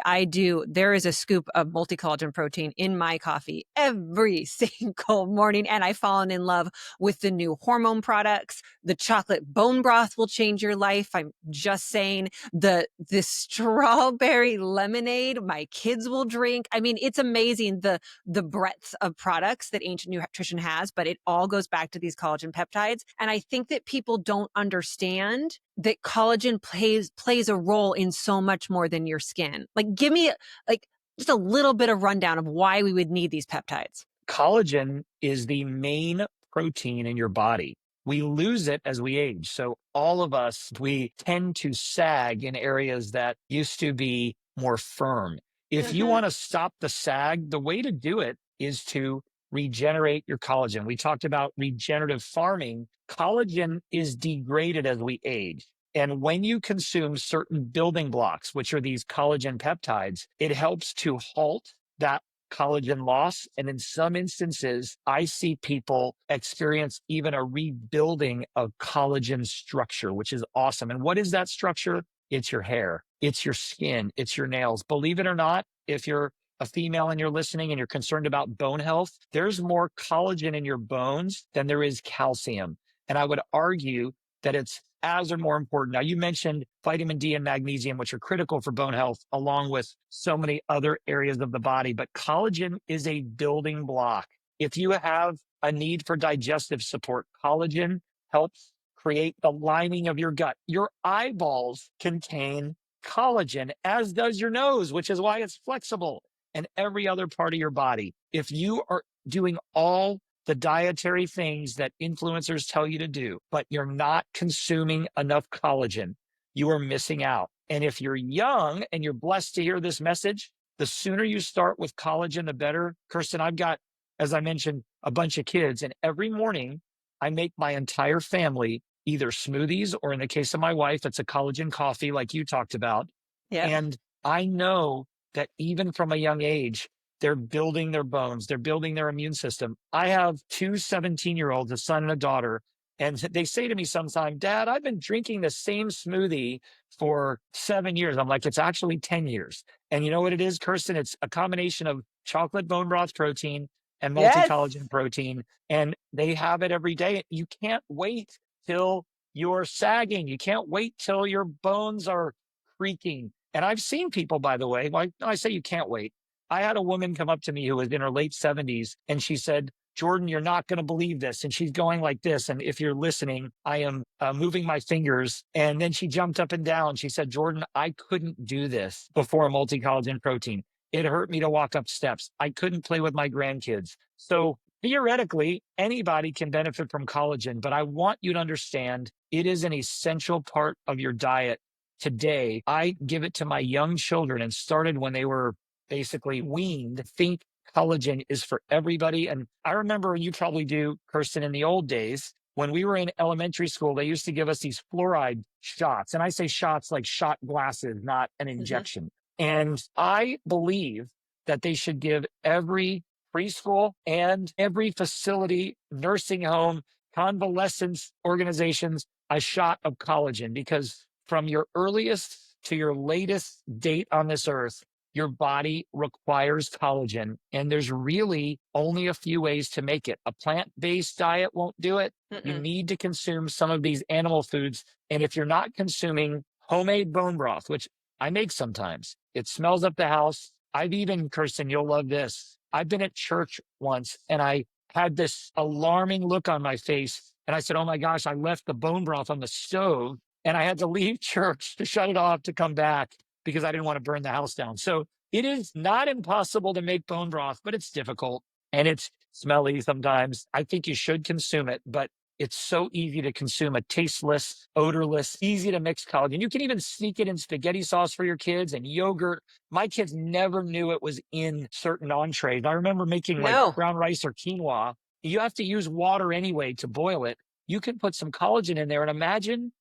there is a scoop of multi-collagen protein in my coffee every single morning. And I've fallen in love with the new hormone products. The chocolate bone broth will change your life. I'm just saying, the strawberry lemonade my kids will drink. I mean, it's amazing the breadth of products that Ancient Nutrition has, but it all goes back to these collagen peptides. And I think that people don't understand that collagen plays a role in so much more than your skin. Like, give me just a little bit of rundown of why we would need these peptides. Collagen is the main protein in your body. We lose it as we age. So all of us, we tend to sag in areas that used to be more firm. If you want to stop the sag, the way to do it is to regenerate your collagen. We talked about regenerative farming. Collagen is degraded as we age. And when you consume certain building blocks, which are these collagen peptides, it helps to halt that collagen loss. And in some instances, I see people experience even a rebuilding of collagen structure, which is awesome. And what is that structure? It's your hair, it's your skin, it's your nails. Believe it or not, if you're a female and you're listening and you're concerned about bone health, there's more collagen in your bones than there is calcium. And I would argue that it's as or more important. Now, you mentioned vitamin D and magnesium, which are critical for bone health, along with so many other areas of the body. But collagen is a building block. If you have a need for digestive support, collagen helps create the lining of your gut. Your eyeballs contain collagen, as does your nose, which is why it's flexible, and every other part of your body. If you are doing all the dietary things that influencers tell you to do, but you're not consuming enough collagen, you are missing out. And if you're young and you're blessed to hear this message, the sooner you start with collagen, the better. Kerstin, I've got, as I mentioned, a bunch of kids, and every morning I make my entire family either smoothies, or in the case of my wife, it's a collagen coffee like you talked about. Yep. And I know that even from a young age, they're building their bones, they're building their immune system. I have two 17-year-olds, a son and a daughter, and they say to me sometime, Dad, I've been drinking the same smoothie for 7 years. I'm like, it's actually 10 years. And you know what it is, Kirsten? It's a combination of chocolate bone broth protein and Yes. multi-collagen protein. And they have it every day. You can't wait till you're sagging. You can't wait till your bones are creaking. And I've seen people, by the way, like I say, you can't wait. I had a woman come up to me who was in her late 70s, and she said, Jordan, you're not going to believe this. And she's going like this. And if you're listening, I am moving my fingers. And then she jumped up and down. She said, Jordan, I couldn't do this before multi-collagen protein. It hurt me to walk up steps. I couldn't play with my grandkids. So theoretically, anybody can benefit from collagen, but I want you to understand it is an essential part of your diet today. I give it to my young children and started when they were basically weaned. Think collagen is for everybody. And I remember, and you probably do, Kirsten, in the old days, when we were in elementary school, they used to give us these fluoride shots. And I say shots like shot glasses, not an injection. And I believe that they should give every preschool and every facility, nursing home, convalescence organizations a shot of collagen, because from your earliest to your latest date on this earth, your body requires collagen, and there's really only a few ways to make it. A plant-based diet won't do it. You need to consume some of these animal foods. And if you're not consuming homemade bone broth, which I make sometimes, it smells up the house. I've even, Kirsten, you'll love this. I've been at church once and I had this alarming look on my face. And I said, oh my gosh, I left the bone broth on the stove and I had to leave church to shut it off to come back because I didn't want to burn the house down. So it is not impossible to make bone broth, but it's difficult and it's smelly sometimes. I think you should consume it, but it's so easy to consume a tasteless, odorless, easy to mix collagen. You can even sneak it in spaghetti sauce for your kids and yogurt. My kids never knew it was in certain entrees. I remember making like brown rice or quinoa. You have to use water anyway to boil it. You can put some collagen in there and imagine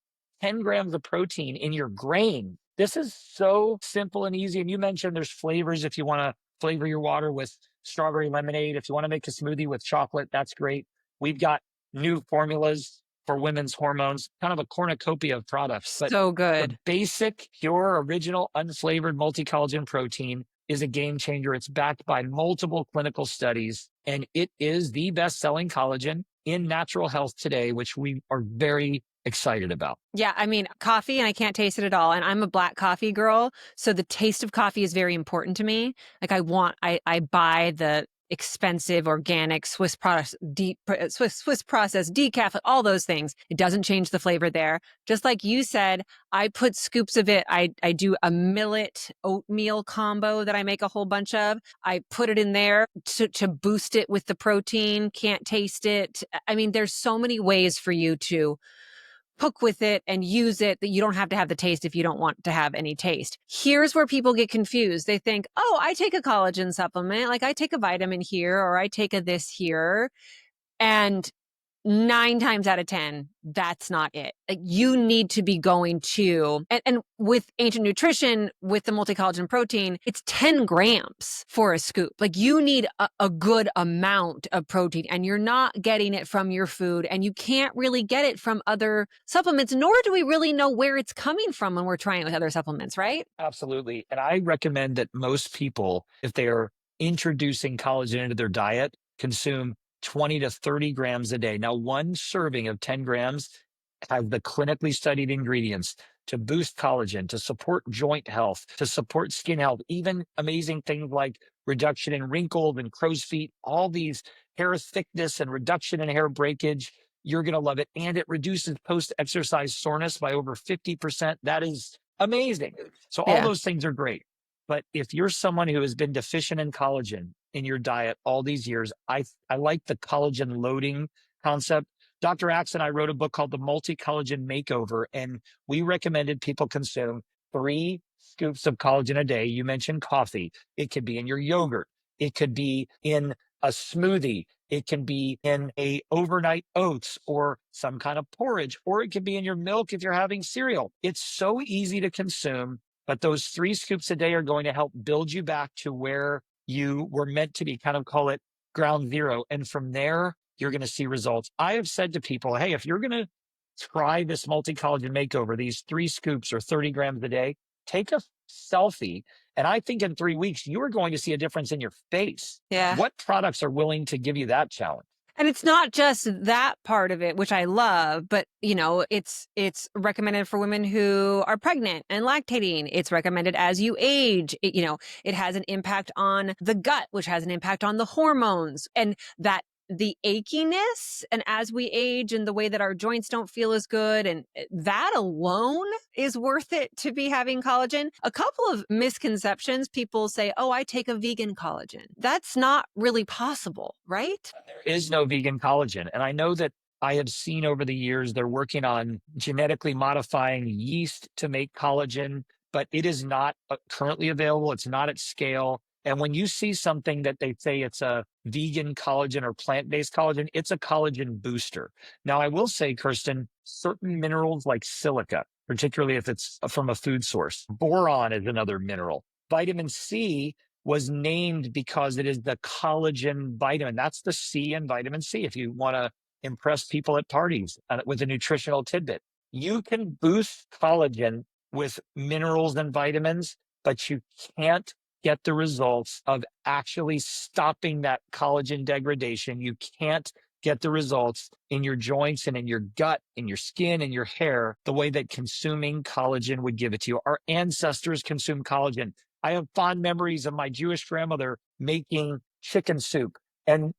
10 grams of protein in your grain. This is so simple and easy. And you mentioned there's flavors if you want to flavor your water with strawberry lemonade. If you want to make a smoothie with chocolate, that's great. We've got new formulas for women's hormones, kind of a cornucopia of products. But so good. The basic, pure, original, unflavored multi-collagen protein is a game changer. It's backed by multiple clinical studies, and it is the best-selling collagen in natural health today, which we are very excited about. Yeah, I mean, coffee, and I can't taste it at all. And I'm a black coffee girl, so the taste of coffee is very important to me. Like I buy the expensive organic Swiss products, Swiss processed decaf, all those things. It doesn't change the flavor there. Just like you said, I put scoops of it. I do a millet oatmeal combo that I make a whole bunch of. I put it in there to boost it with the protein. Can't taste it. I mean, there's so many ways for you to cook with it and use it that you don't have to have the taste if you don't want to have any taste. Here's where people get confused. They think, oh, I take a collagen supplement, like I take a vitamin here or I take a this here. And 9 times out of 10, that's not it. Like you need to be going to, and with ancient nutrition, with the multi-collagen protein, it's 10 grams for a scoop. Like you need a good amount of protein and you're not getting it from your food and you can't really get it from other supplements, nor do we really know where it's coming from when we're trying it with other supplements, right? Absolutely. And I recommend that most people, if they are introducing collagen into their diet, consume 20 to 30 grams a day. Now, one serving of 10 grams has the clinically studied ingredients to boost collagen, to support joint health, to support skin health, even amazing things like reduction in wrinkles and crow's feet, all these hair thickness and reduction in hair breakage. You're going to love it. And it reduces post-exercise soreness by over 50%. That is amazing. So all those things are great. But if you're someone who has been deficient in collagen in your diet all these years, I like the collagen loading concept. Dr. Axe and I wrote a book called The Multi-Collagen Makeover, and we recommended people consume 3 scoops of collagen a day. You mentioned coffee. It could be in your yogurt. It could be in a smoothie. It can be in a overnight oats or some kind of porridge, or it can be in your milk if you're having cereal. It's so easy to consume, but those 3 scoops a day are going to help build you back to where you were meant to be, kind of call it ground zero. And from there, you're going to see results. I have said to people, hey, if you're going to try this multi-collagen makeover, these 3 scoops or 30 grams a day, take a selfie. And I think in 3 weeks, you are going to see a difference in your face. Yeah. What products are willing to give you that challenge? And it's not just that part of it, which I love, but it's recommended for women who are pregnant and lactating. It's recommended as you age. It has an impact on the gut, which has an impact on the hormones, and that the achiness, and as we age and the way that our joints don't feel as good, and that alone is worth it to be having collagen. A couple of misconceptions. People say, oh, I take a vegan collagen. That's not really possible, right? There is no vegan collagen. And I know that I have seen over the years, they're working on genetically modifying yeast to make collagen, but it is not currently available. It's not at scale. And when you see something that they say it's a vegan collagen or plant-based collagen, it's a collagen booster. Now, I will say, Kerstin, certain minerals like silica, particularly if it's from a food source, boron is another mineral. Vitamin C was named because it is the collagen vitamin. That's the C in vitamin C. If you want to impress people at parties with a nutritional tidbit, you can boost collagen with minerals and vitamins, but you can't get the results of actually stopping that collagen degradation. You can't get the results in your joints and in your gut, in your skin, and your hair, the way that consuming collagen would give it to you. Our ancestors consumed collagen. I have fond memories of my Jewish grandmother making chicken soup and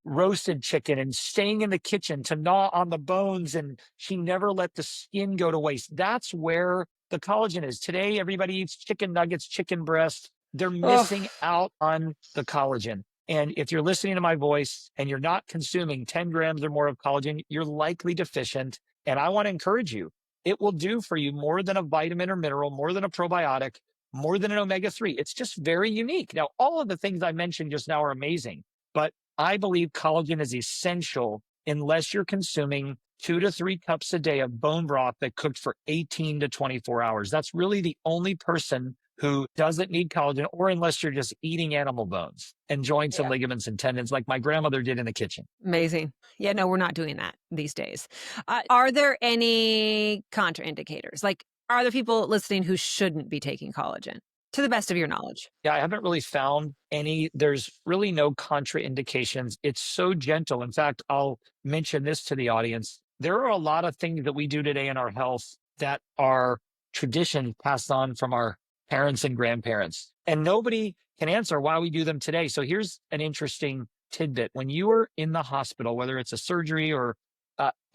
roasted chicken and staying in the kitchen to gnaw on the bones, and she never let the skin go to waste. That's where the collagen is. Today, everybody eats chicken nuggets, chicken breast. They're missing out on the collagen. And if you're listening to my voice and you're not consuming 10 grams or more of collagen, you're likely deficient. And I want to encourage you, it will do for you more than a vitamin or mineral, more than a probiotic, more than an omega-3. It's just very unique. Now, all of the things I mentioned just now are amazing, but I believe collagen is essential unless you're consuming 2 to 3 cups a day of bone broth that cooked for 18 to 24 hours. That's really the only person who doesn't need collagen, or unless you're just eating animal bones and joints and ligaments and tendons like my grandmother did in the kitchen. Amazing. Yeah, no, we're not doing that these days. Are there any contraindicators? Like, are there people listening who shouldn't be taking collagen, to the best of your knowledge? Yeah, I haven't really found any. There's really no contraindications. It's so gentle. In fact, I'll mention this to the audience. There are a lot of things that we do today in our health that are traditions passed on from our parents and grandparents, and nobody can answer why we do them today. So here's an interesting tidbit. When you are in the hospital, whether it's a surgery or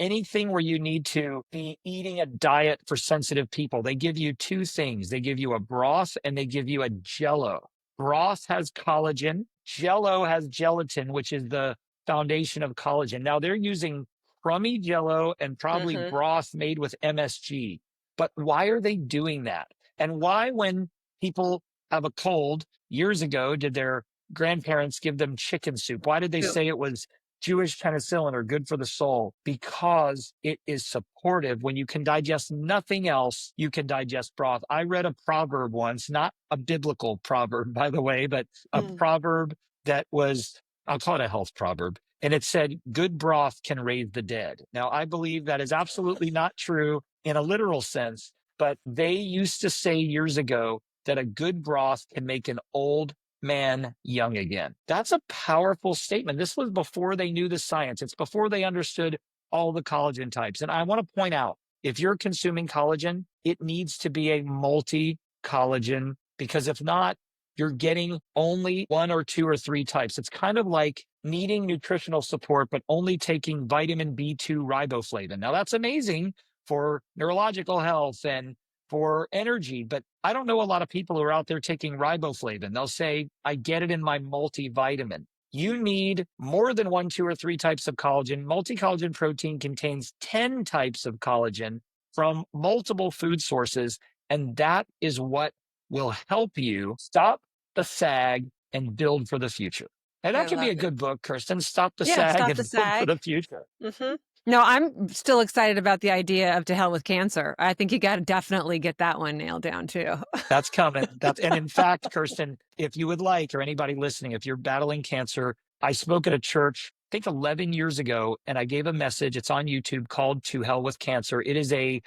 anything where you need to be eating a diet for sensitive people, they give you 2 things. They give you a broth and they give you a jello. Broth has collagen. Jello has gelatin, which is the foundation of collagen. Now they're using crummy jello and probably broth made with MSG. But why are they doing that? And why, when people have a cold years ago, did their grandparents give them chicken soup? Why did they say it was Jewish penicillin or good for the soul? Because it is supportive. When you can digest nothing else, you can digest broth. I read a proverb once, not a biblical proverb, by the way, but a proverb that was, I'll call it a health proverb. And it said, good broth can raise the dead. Now, I believe that is absolutely not true in a literal sense, but they used to say years ago that a good broth can make an old man young again. That's a powerful statement. This was before they knew the science. It's before they understood all the collagen types. And I want to point out, if you're consuming collagen, it needs to be a multi-collagen, because if not, you're getting only 1 or 2 or 3 types. It's kind of like needing nutritional support, but only taking vitamin B2 riboflavin. Now, that's amazing for neurological health and for energy, but I don't know a lot of people who are out there taking riboflavin. They'll say, I get it in my multivitamin. You need more than 1, 2, or 3 types of collagen. Multi-collagen protein contains 10 types of collagen from multiple food sources, and that is what will help you stop the sag and build for the future. And I that could be love a it. good book, Kirsten. Stop the Yeah, sag stop the and hope for sag. the future. Hmm. No, I'm still excited about the idea of To Hell with Cancer. I think you got to definitely get that one nailed down too. That's coming. And in fact, Kirsten, if you would like, or anybody listening, if you're battling cancer, I spoke at a church, I think 11 years ago, and I gave a message. It's on YouTube called To Hell with Cancer. It is a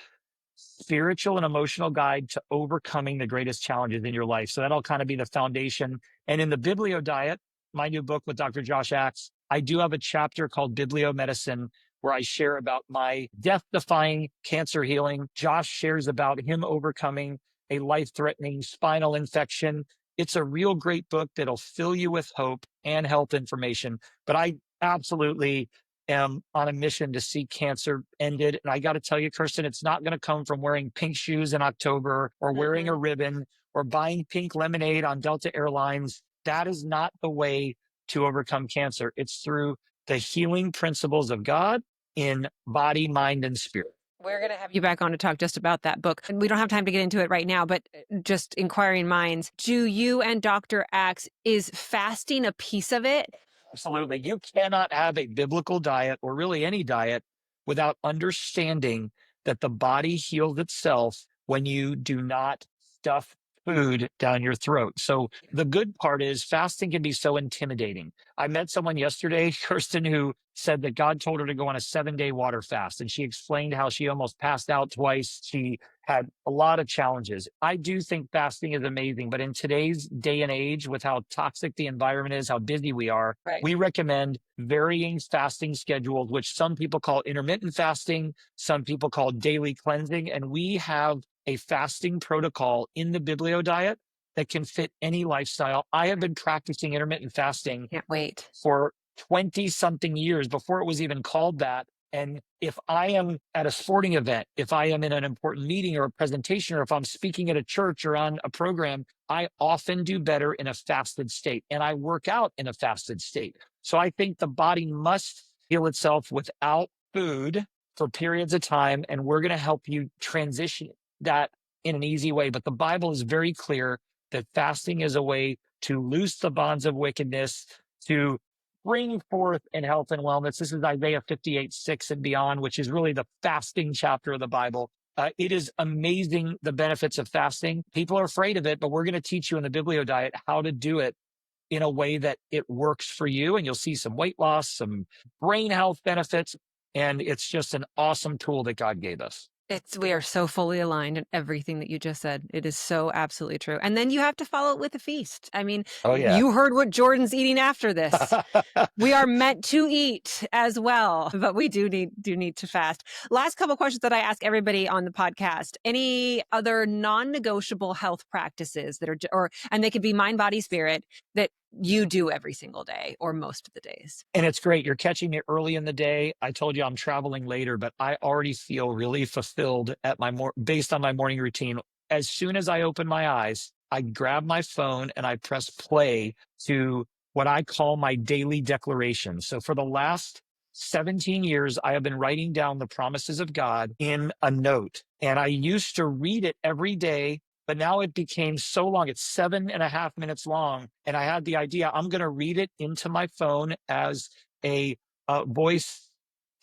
spiritual and emotional guide to overcoming the greatest challenges in your life. So that'll kind of be the foundation. And in the Biblio Diet, my new book with Dr. Josh Axe, I do have a chapter called Bibliomedicine where I share about my death-defying cancer healing. Josh shares about him overcoming a life-threatening spinal infection. It's a real great book that'll fill you with hope and health information. But I absolutely am on a mission to see cancer ended. And I got to tell you, Kirsten, it's not going to come from wearing pink shoes in October or wearing a ribbon or buying pink lemonade on Delta Airlines. That is not the way to overcome cancer. It's through the healing principles of God in body, mind, and spirit. We're going to have you back on to talk just about that book. We don't have time to get into it right now, but just inquiring minds. Do you and Dr. Axe, is fasting a piece of it? Absolutely. You cannot have a biblical diet or really any diet without understanding that the body heals itself when you do not stuff food down your throat. So the good part is fasting can be so intimidating. I met someone yesterday, Kirsten, who said that God told her to go on a 7-day water fast. And she explained how she almost passed out twice. She had a lot of challenges. I do think fasting is amazing, but in today's day and age, with how toxic the environment is, how busy we are, we recommend varying fasting schedules, which some people call intermittent fasting, some people call daily cleansing. And we have a fasting protocol in the Biblio Diet that can fit any lifestyle. I have been practicing intermittent fasting Can't wait. for 20 something years before it was even called that. And if I am at a sporting event, if I am in an important meeting or a presentation, or if I'm speaking at a church or on a program, I often do better in a fasted state. And I work out in a fasted state. So I think the body must heal itself without food for periods of time. And we're going to help you transition that in an easy way. But the Bible is very clear that fasting is a way to loose the bonds of wickedness, to bring forth in health and wellness. This is Isaiah 58:6 and beyond, which is really the fasting chapter of the Bible. It is amazing, the benefits of fasting. People are afraid of it, but we're going to teach you in the Biblio Diet how to do it in a way that it works for you. And you'll see some weight loss, some brain health benefits. And it's just an awesome tool that God gave us. We are so fully aligned in everything that you just said. It is so absolutely true. And then you have to follow it with a feast. I mean, Oh, yeah. you heard what Jordan's eating after this. We are meant to eat as well, but we do need to fast. Last couple questions that I ask everybody on the podcast. Any other non-negotiable health practices that are, and they could be mind, body, spirit, that you do every single day or most of the days? And it's great. You're catching me early in the day. I told you I'm traveling later, but I already feel really fulfilled at based on my morning routine. As soon as I open my eyes, I grab my phone and I press play to what I call my daily declaration. So for the last 17 years, I have been writing down the promises of God in a note. And I used to read it every day, but now it became so long. It's 7.5 minutes long. And I had the idea, I'm going to read it into my phone as a voice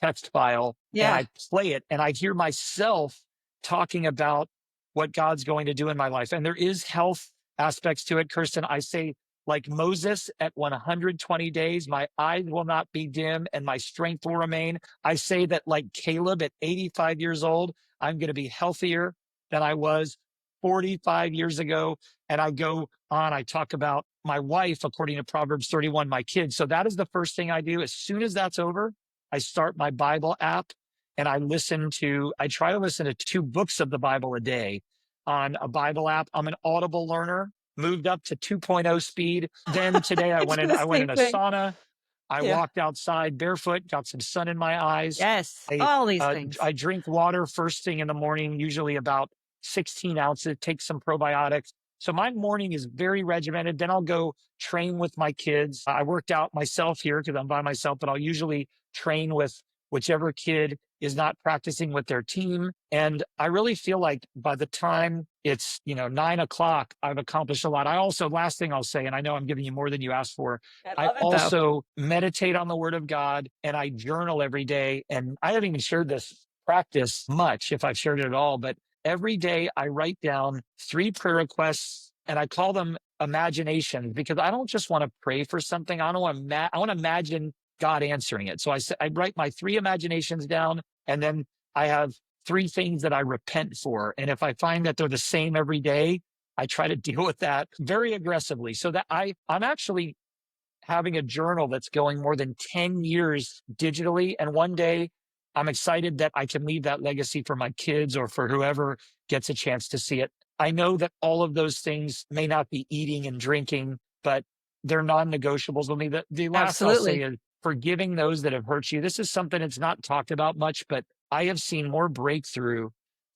text file. Yeah. And I play it and I hear myself talking about what God's going to do in my life. And there is health aspects to it, Kirsten. I say, like Moses at 120 days, my eyes will not be dim and my strength will remain. I say that like Caleb at 85 years old, I'm going to be healthier than I was 45 years ago. And I go on, I talk about my wife, according to Proverbs 31, my kids. So that is the first thing I do. As soon as that's over, I start my Bible app and I try to listen to 2 books of the Bible a day on a Bible app. I'm an Audible learner, moved up to 2.0 speed. Then today I went in a sauna. I walked outside barefoot, got some sun in my eyes. Yes, all these things. I drink water first thing in the morning, usually about 16 ounces, take some probiotics. So my morning is very regimented. Then I'll go train with my kids. I worked out myself here because I'm by myself, but I'll usually train with whichever kid is not practicing with their team. And I really feel like by the time it's, 9 o'clock, I've accomplished a lot. I also, last thing I'll say, and I know I'm giving you more than you asked for, I I love it though. also meditate on the word of God and I journal every day. And I haven't even shared this practice much, if I've shared it at all, but every day I write down 3 prayer requests and I call them imaginations because I don't just want to pray for something. I don't want to, I want to imagine God answering it. So I write my 3 imaginations down, and then I have 3 things that I repent for. And if I find that they're the same every day, I try to deal with that very aggressively so that I'm actually having a journal that's going more than 10 years digitally. And one day I'm excited that I can leave that legacy for my kids or for whoever gets a chance to see it. I know that all of those things may not be eating and drinking, but they're non-negotiables with me. The last I'll say Absolutely. is forgiving those that have hurt you. This is something that's not talked about much, but I have seen more breakthrough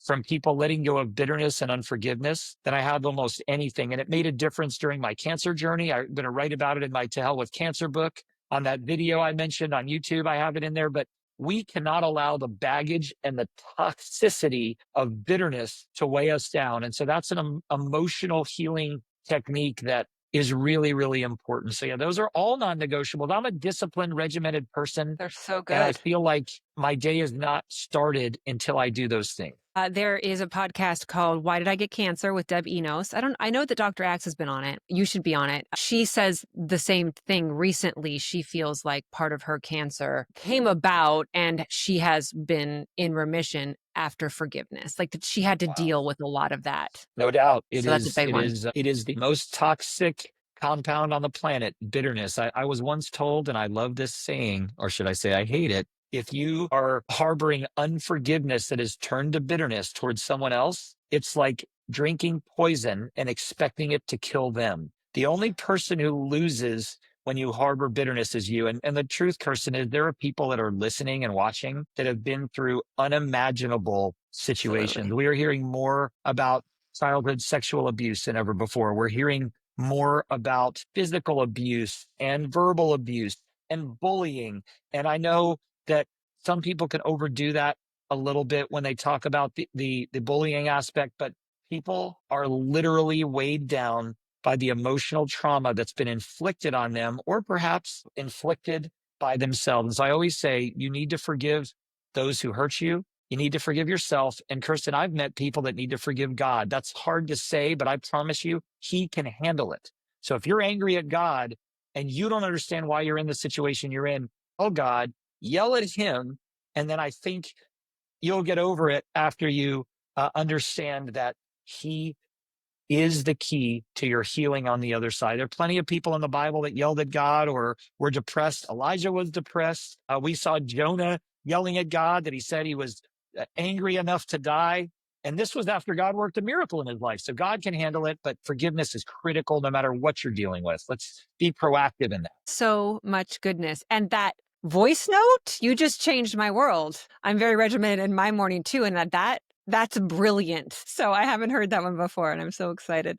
from people letting go of bitterness and unforgiveness than I have almost anything. And it made a difference during my cancer journey. I'm going to write about it in my To Hell with Cancer book. On that video I mentioned on YouTube, I have it in there. But we cannot allow the baggage and the toxicity of bitterness to weigh us down. And so that's an emotional healing technique that is really, really important. So yeah, those are all non-negotiables. I'm a disciplined, regimented person. They're so And I good. feel like my day is not started until I do those things. There is a podcast called Why Did I Get Cancer with Deb Enos. I know that Dr. Axe has been on it. You should be on it. She says the same thing recently. She feels like part of her cancer came about and she has been in remission after forgiveness. Like that she had to deal with a lot of that. No doubt. So that's a big one. It is the most toxic compound on the planet, bitterness. I was once told, and I love this saying, or should I say I hate it. If you are harboring unforgiveness that is turned to bitterness towards someone else, it's like drinking poison and expecting it to kill them. The only person who loses when you harbor bitterness is you. And the truth, Kerstin, is there are people that are listening and watching that have been through unimaginable situations. Absolutely. We are hearing more about childhood sexual abuse than ever before. We're hearing more about physical abuse and verbal abuse and bullying. And I know that some people can overdo that a little bit when they talk about the bullying aspect, but people are literally weighed down by the emotional trauma that's been inflicted on them or perhaps inflicted by themselves. And so I always say you need to forgive those who hurt you. You need to forgive yourself. And Kerstin, I've met people that need to forgive God. That's hard to say, but I promise you, he can handle it. So if you're angry at God and you don't understand why you're in the situation you're in, oh God, yell at him. And then I think you'll get over it after you understand that he is the key to your healing on the other side. There are plenty of people in the Bible that yelled at God or were depressed. Elijah was depressed. We saw Jonah yelling at God that he said he was angry enough to die. And this was after God worked a miracle in his life. So God can handle it, but forgiveness is critical no matter what you're dealing with. Let's be proactive in that. So much goodness. And that voice note, you just changed my world. I'm very regimented in my morning too. And that's brilliant. So I haven't heard that one before and I'm so excited.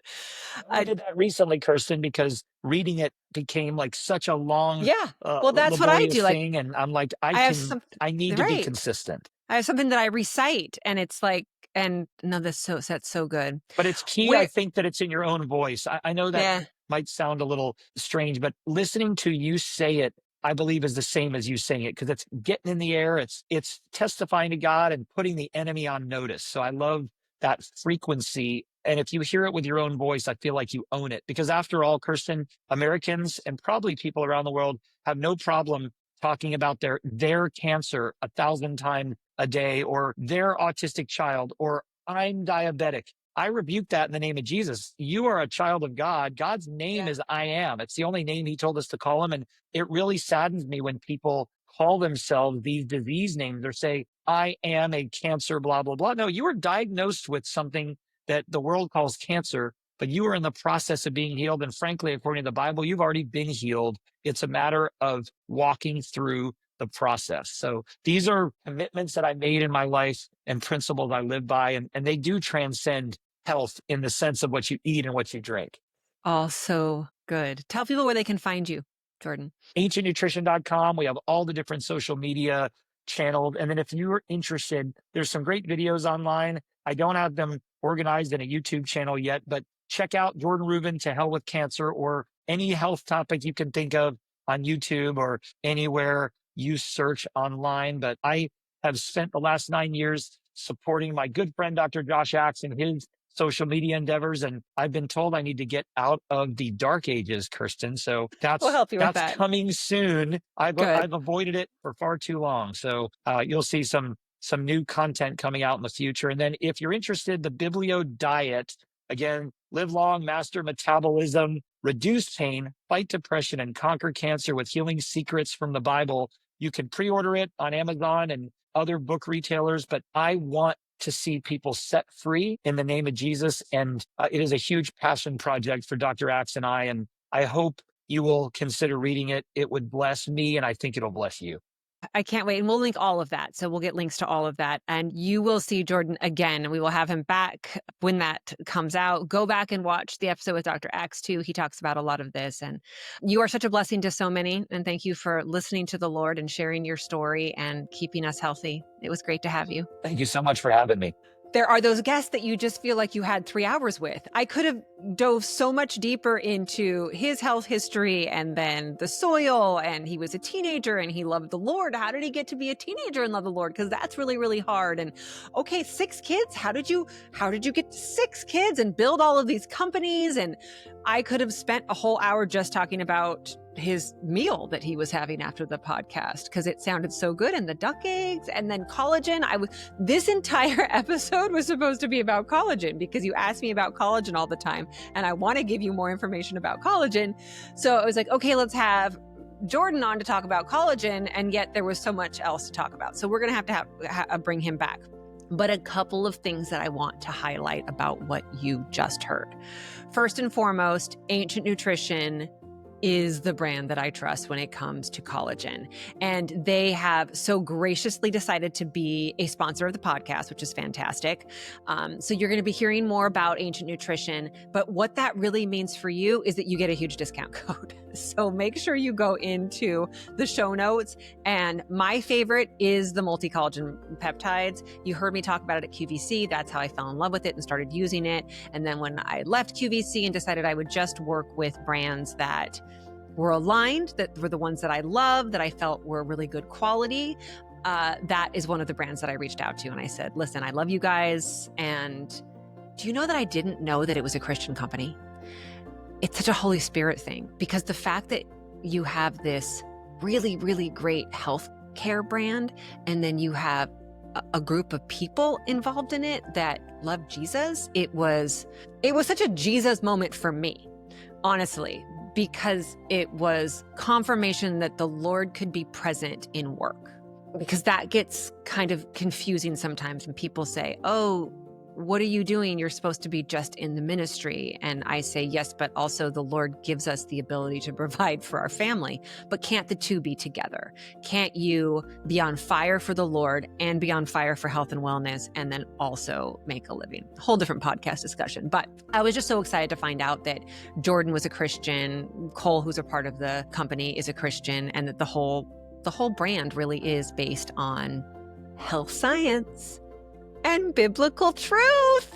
I did that recently, Kerstin, because reading it became like such a long, Yeah. Well, that's what I laborious do. Like thing. And I'm like, I have some, I need to be right. consistent. I have something that I recite and it's like, and no, that's so good. But it's key, I think, that it's in your own voice. I know that might sound a little strange, but listening to you say it, I believe, is the same as you saying it because it's getting in the air. It's testifying to God and putting the enemy on notice. So I love that frequency. And if you hear it with your own voice, I feel like you own it. Because after all, Kerstin, Americans and probably people around the world have no problem talking about their cancer 1,000 times a day or their autistic child or I'm diabetic. I rebuke that in the name of Jesus. You are a child of God. God's name is I am. It's the only name he told us to call him. And it really saddens me when people call themselves these disease names or say, I am a cancer, blah, blah, blah. No, you were diagnosed with something that the world calls cancer, but you are in the process of being healed. And frankly, according to the Bible, you've already been healed. It's a matter of walking through the process. So these are commitments that I made in my life and principles I live by, and they do transcend health in the sense of what you eat and what you drink. All so good. Tell people where they can find you, Jordan. AncientNutrition.com. We have all the different social media channeled. And then if you're interested, there's some great videos online. I don't have them organized in a YouTube channel yet, but check out Jordan Rubin, To Hell with Cancer, or any health topic you can think of on YouTube or anywhere you search online. But I have spent the last 9 years supporting my good friend, Dr. Josh Axe, in his social media endeavors. And I've been told I need to get out of the dark ages, Kerstin. So We'll help you with that's that. coming soon. I've Good. avoided it for far too long. So you'll see some new content coming out in the future. And then if you're interested, the Biblio diet, again, live long, master metabolism, reduce pain, fight depression, and conquer cancer with healing secrets from the Bible. You can pre-order it on Amazon and other book retailers, but I want to see people set free in the name of Jesus. And it is a huge passion project for Dr. Axe and I. And I hope you will consider reading it. It would bless me, and I think it'll bless you. I can't wait. And we'll link all of that. So we'll get links to all of that. And you will see Jordan again. And we will have him back when that comes out. Go back and watch the episode with Dr. Axe too. He talks about a lot of this. And you are such a blessing to so many. And thank you for listening to the Lord and sharing your story and keeping us healthy. It was great to have you. Thank you so much for having me. There are those guests that you just feel like you had 3 hours with. I could have dove so much deeper into his health history and then the soil, and he was a teenager and he loved the Lord. How did he get to be a teenager and love the Lord? Because that's really, really hard. And okay, 6 kids. How did you get 6 kids and build all of these companies? And I could have spent a whole hour just talking about his meal that he was having after the podcast because it sounded so good, and the duck eggs and then collagen. This entire episode was supposed to be about collagen because you ask me about collagen all the time and I want to give you more information about collagen. So I was like, okay, let's have Jordan on to talk about collagen, and yet there was so much else to talk about. So we're going to have bring him back. But a couple of things that I want to highlight about what you just heard. First and foremost, Ancient Nutrition is the brand that I trust when it comes to collagen. And they have so graciously decided to be a sponsor of the podcast, which is fantastic. So you're going to be hearing more about Ancient Nutrition, but what that really means for you is that you get a huge discount code. So make sure you go into the show notes. And my favorite is the multi-collagen peptides. You heard me talk about it at QVC. That's how I fell in love with it and started using it. And then when I left QVC and decided I would just work with brands that were aligned, that were the ones that I love, that I felt were really good quality, that is one of the brands that I reached out to. And I said, listen, I love you guys. And do you know that I didn't know that it was a Christian company? It's such a Holy Spirit thing, because the fact that you have this really, really great healthcare brand, and then you have a group of people involved in it that love Jesus, it was such a Jesus moment for me, honestly, because it was confirmation that the Lord could be present in work. Because that gets kind of confusing sometimes when people say, oh, what are you doing? You're supposed to be just in the ministry. And I say, yes, but also the Lord gives us the ability to provide for our family. But can't the two be together? Can't you be on fire for the Lord and be on fire for health and wellness and then also make a living? Whole different podcast discussion. But I was just so excited to find out that Jordan was a Christian, Cole, who's a part of the company, is a Christian, and that the whole brand really is based on health science and biblical truth,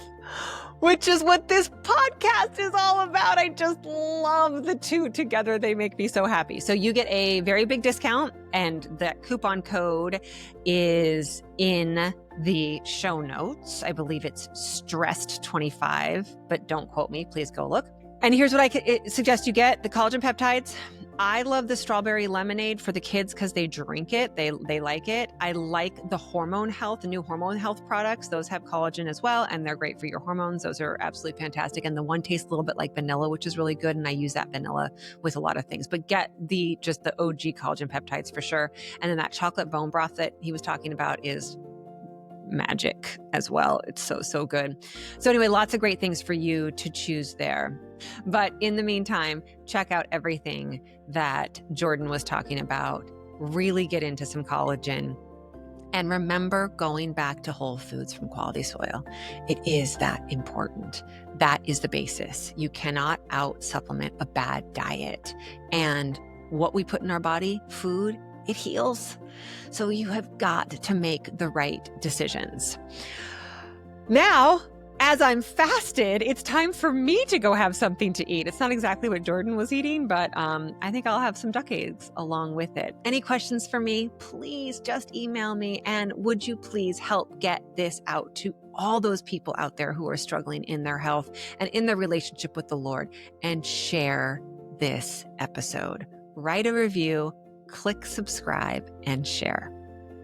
which is what this podcast is all about. I just love the two together. They make me so happy. So you get a very big discount, and that coupon code is in the show notes. I believe it's stressed25, but don't quote me. Please go look. And here's what I suggest you get: the collagen peptides. I love the strawberry lemonade for the kids because they drink it. They like it. I like the hormone health, the new hormone health products. Those have collagen as well, and they're great for your hormones. Those are absolutely fantastic. And the one tastes a little bit like vanilla, which is really good. And I use that vanilla with a lot of things. But get the OG collagen peptides for sure. And then that chocolate bone broth that he was talking about is magic as well. It's so good. So anyway, lots of great things for you to choose there. But in the meantime, check out everything that Jordan was talking about. Really get into some collagen. And remember going back to whole foods from quality soil. It is that important. That is the basis. You cannot out supplement a bad diet. And what we put in our body, food, it heals. So you have got to make the right decisions. Now, as I'm fasted, it's time for me to go have something to eat. It's not exactly what Jordan was eating, but I think I'll have some duck eggs along with it. Any questions for me? Please just email me. And would you please help get this out to all those people out there who are struggling in their health and in their relationship with the Lord, and share this episode. Write a review, click subscribe, and share.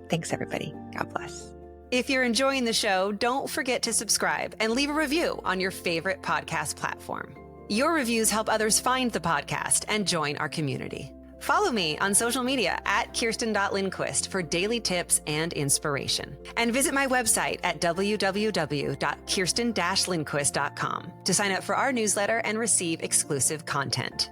Thanks, everybody. God bless. If you're enjoying the show, don't forget to subscribe and leave a review on your favorite podcast platform. Your reviews help others find the podcast and join our community. Follow me on social media at Kerstin.Lindquist for daily tips and inspiration. And visit my website at www.Kerstin-Lindquist.com to sign up for our newsletter and receive exclusive content.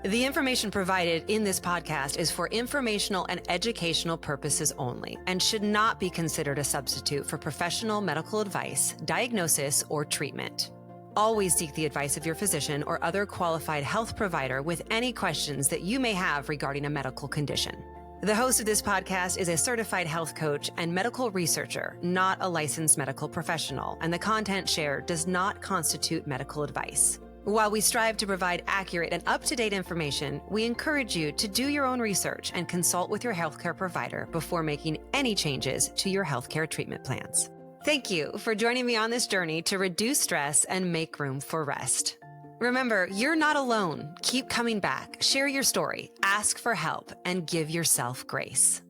The information provided in this podcast is for informational and educational purposes only and should not be considered a substitute for professional medical advice, diagnosis, or treatment. Always seek the advice of your physician or other qualified health provider with any questions that you may have regarding a medical condition. The host of this podcast is a certified health coach and medical researcher, not a licensed medical professional, and the content shared does not constitute medical advice. While we strive to provide accurate and up-to-date information, we encourage you to do your own research and consult with your healthcare provider before making any changes to your healthcare treatment plans. Thank you for joining me on this journey to reduce stress and make room for rest. Remember, you're not alone. Keep coming back, share your story, ask for help, and give yourself grace.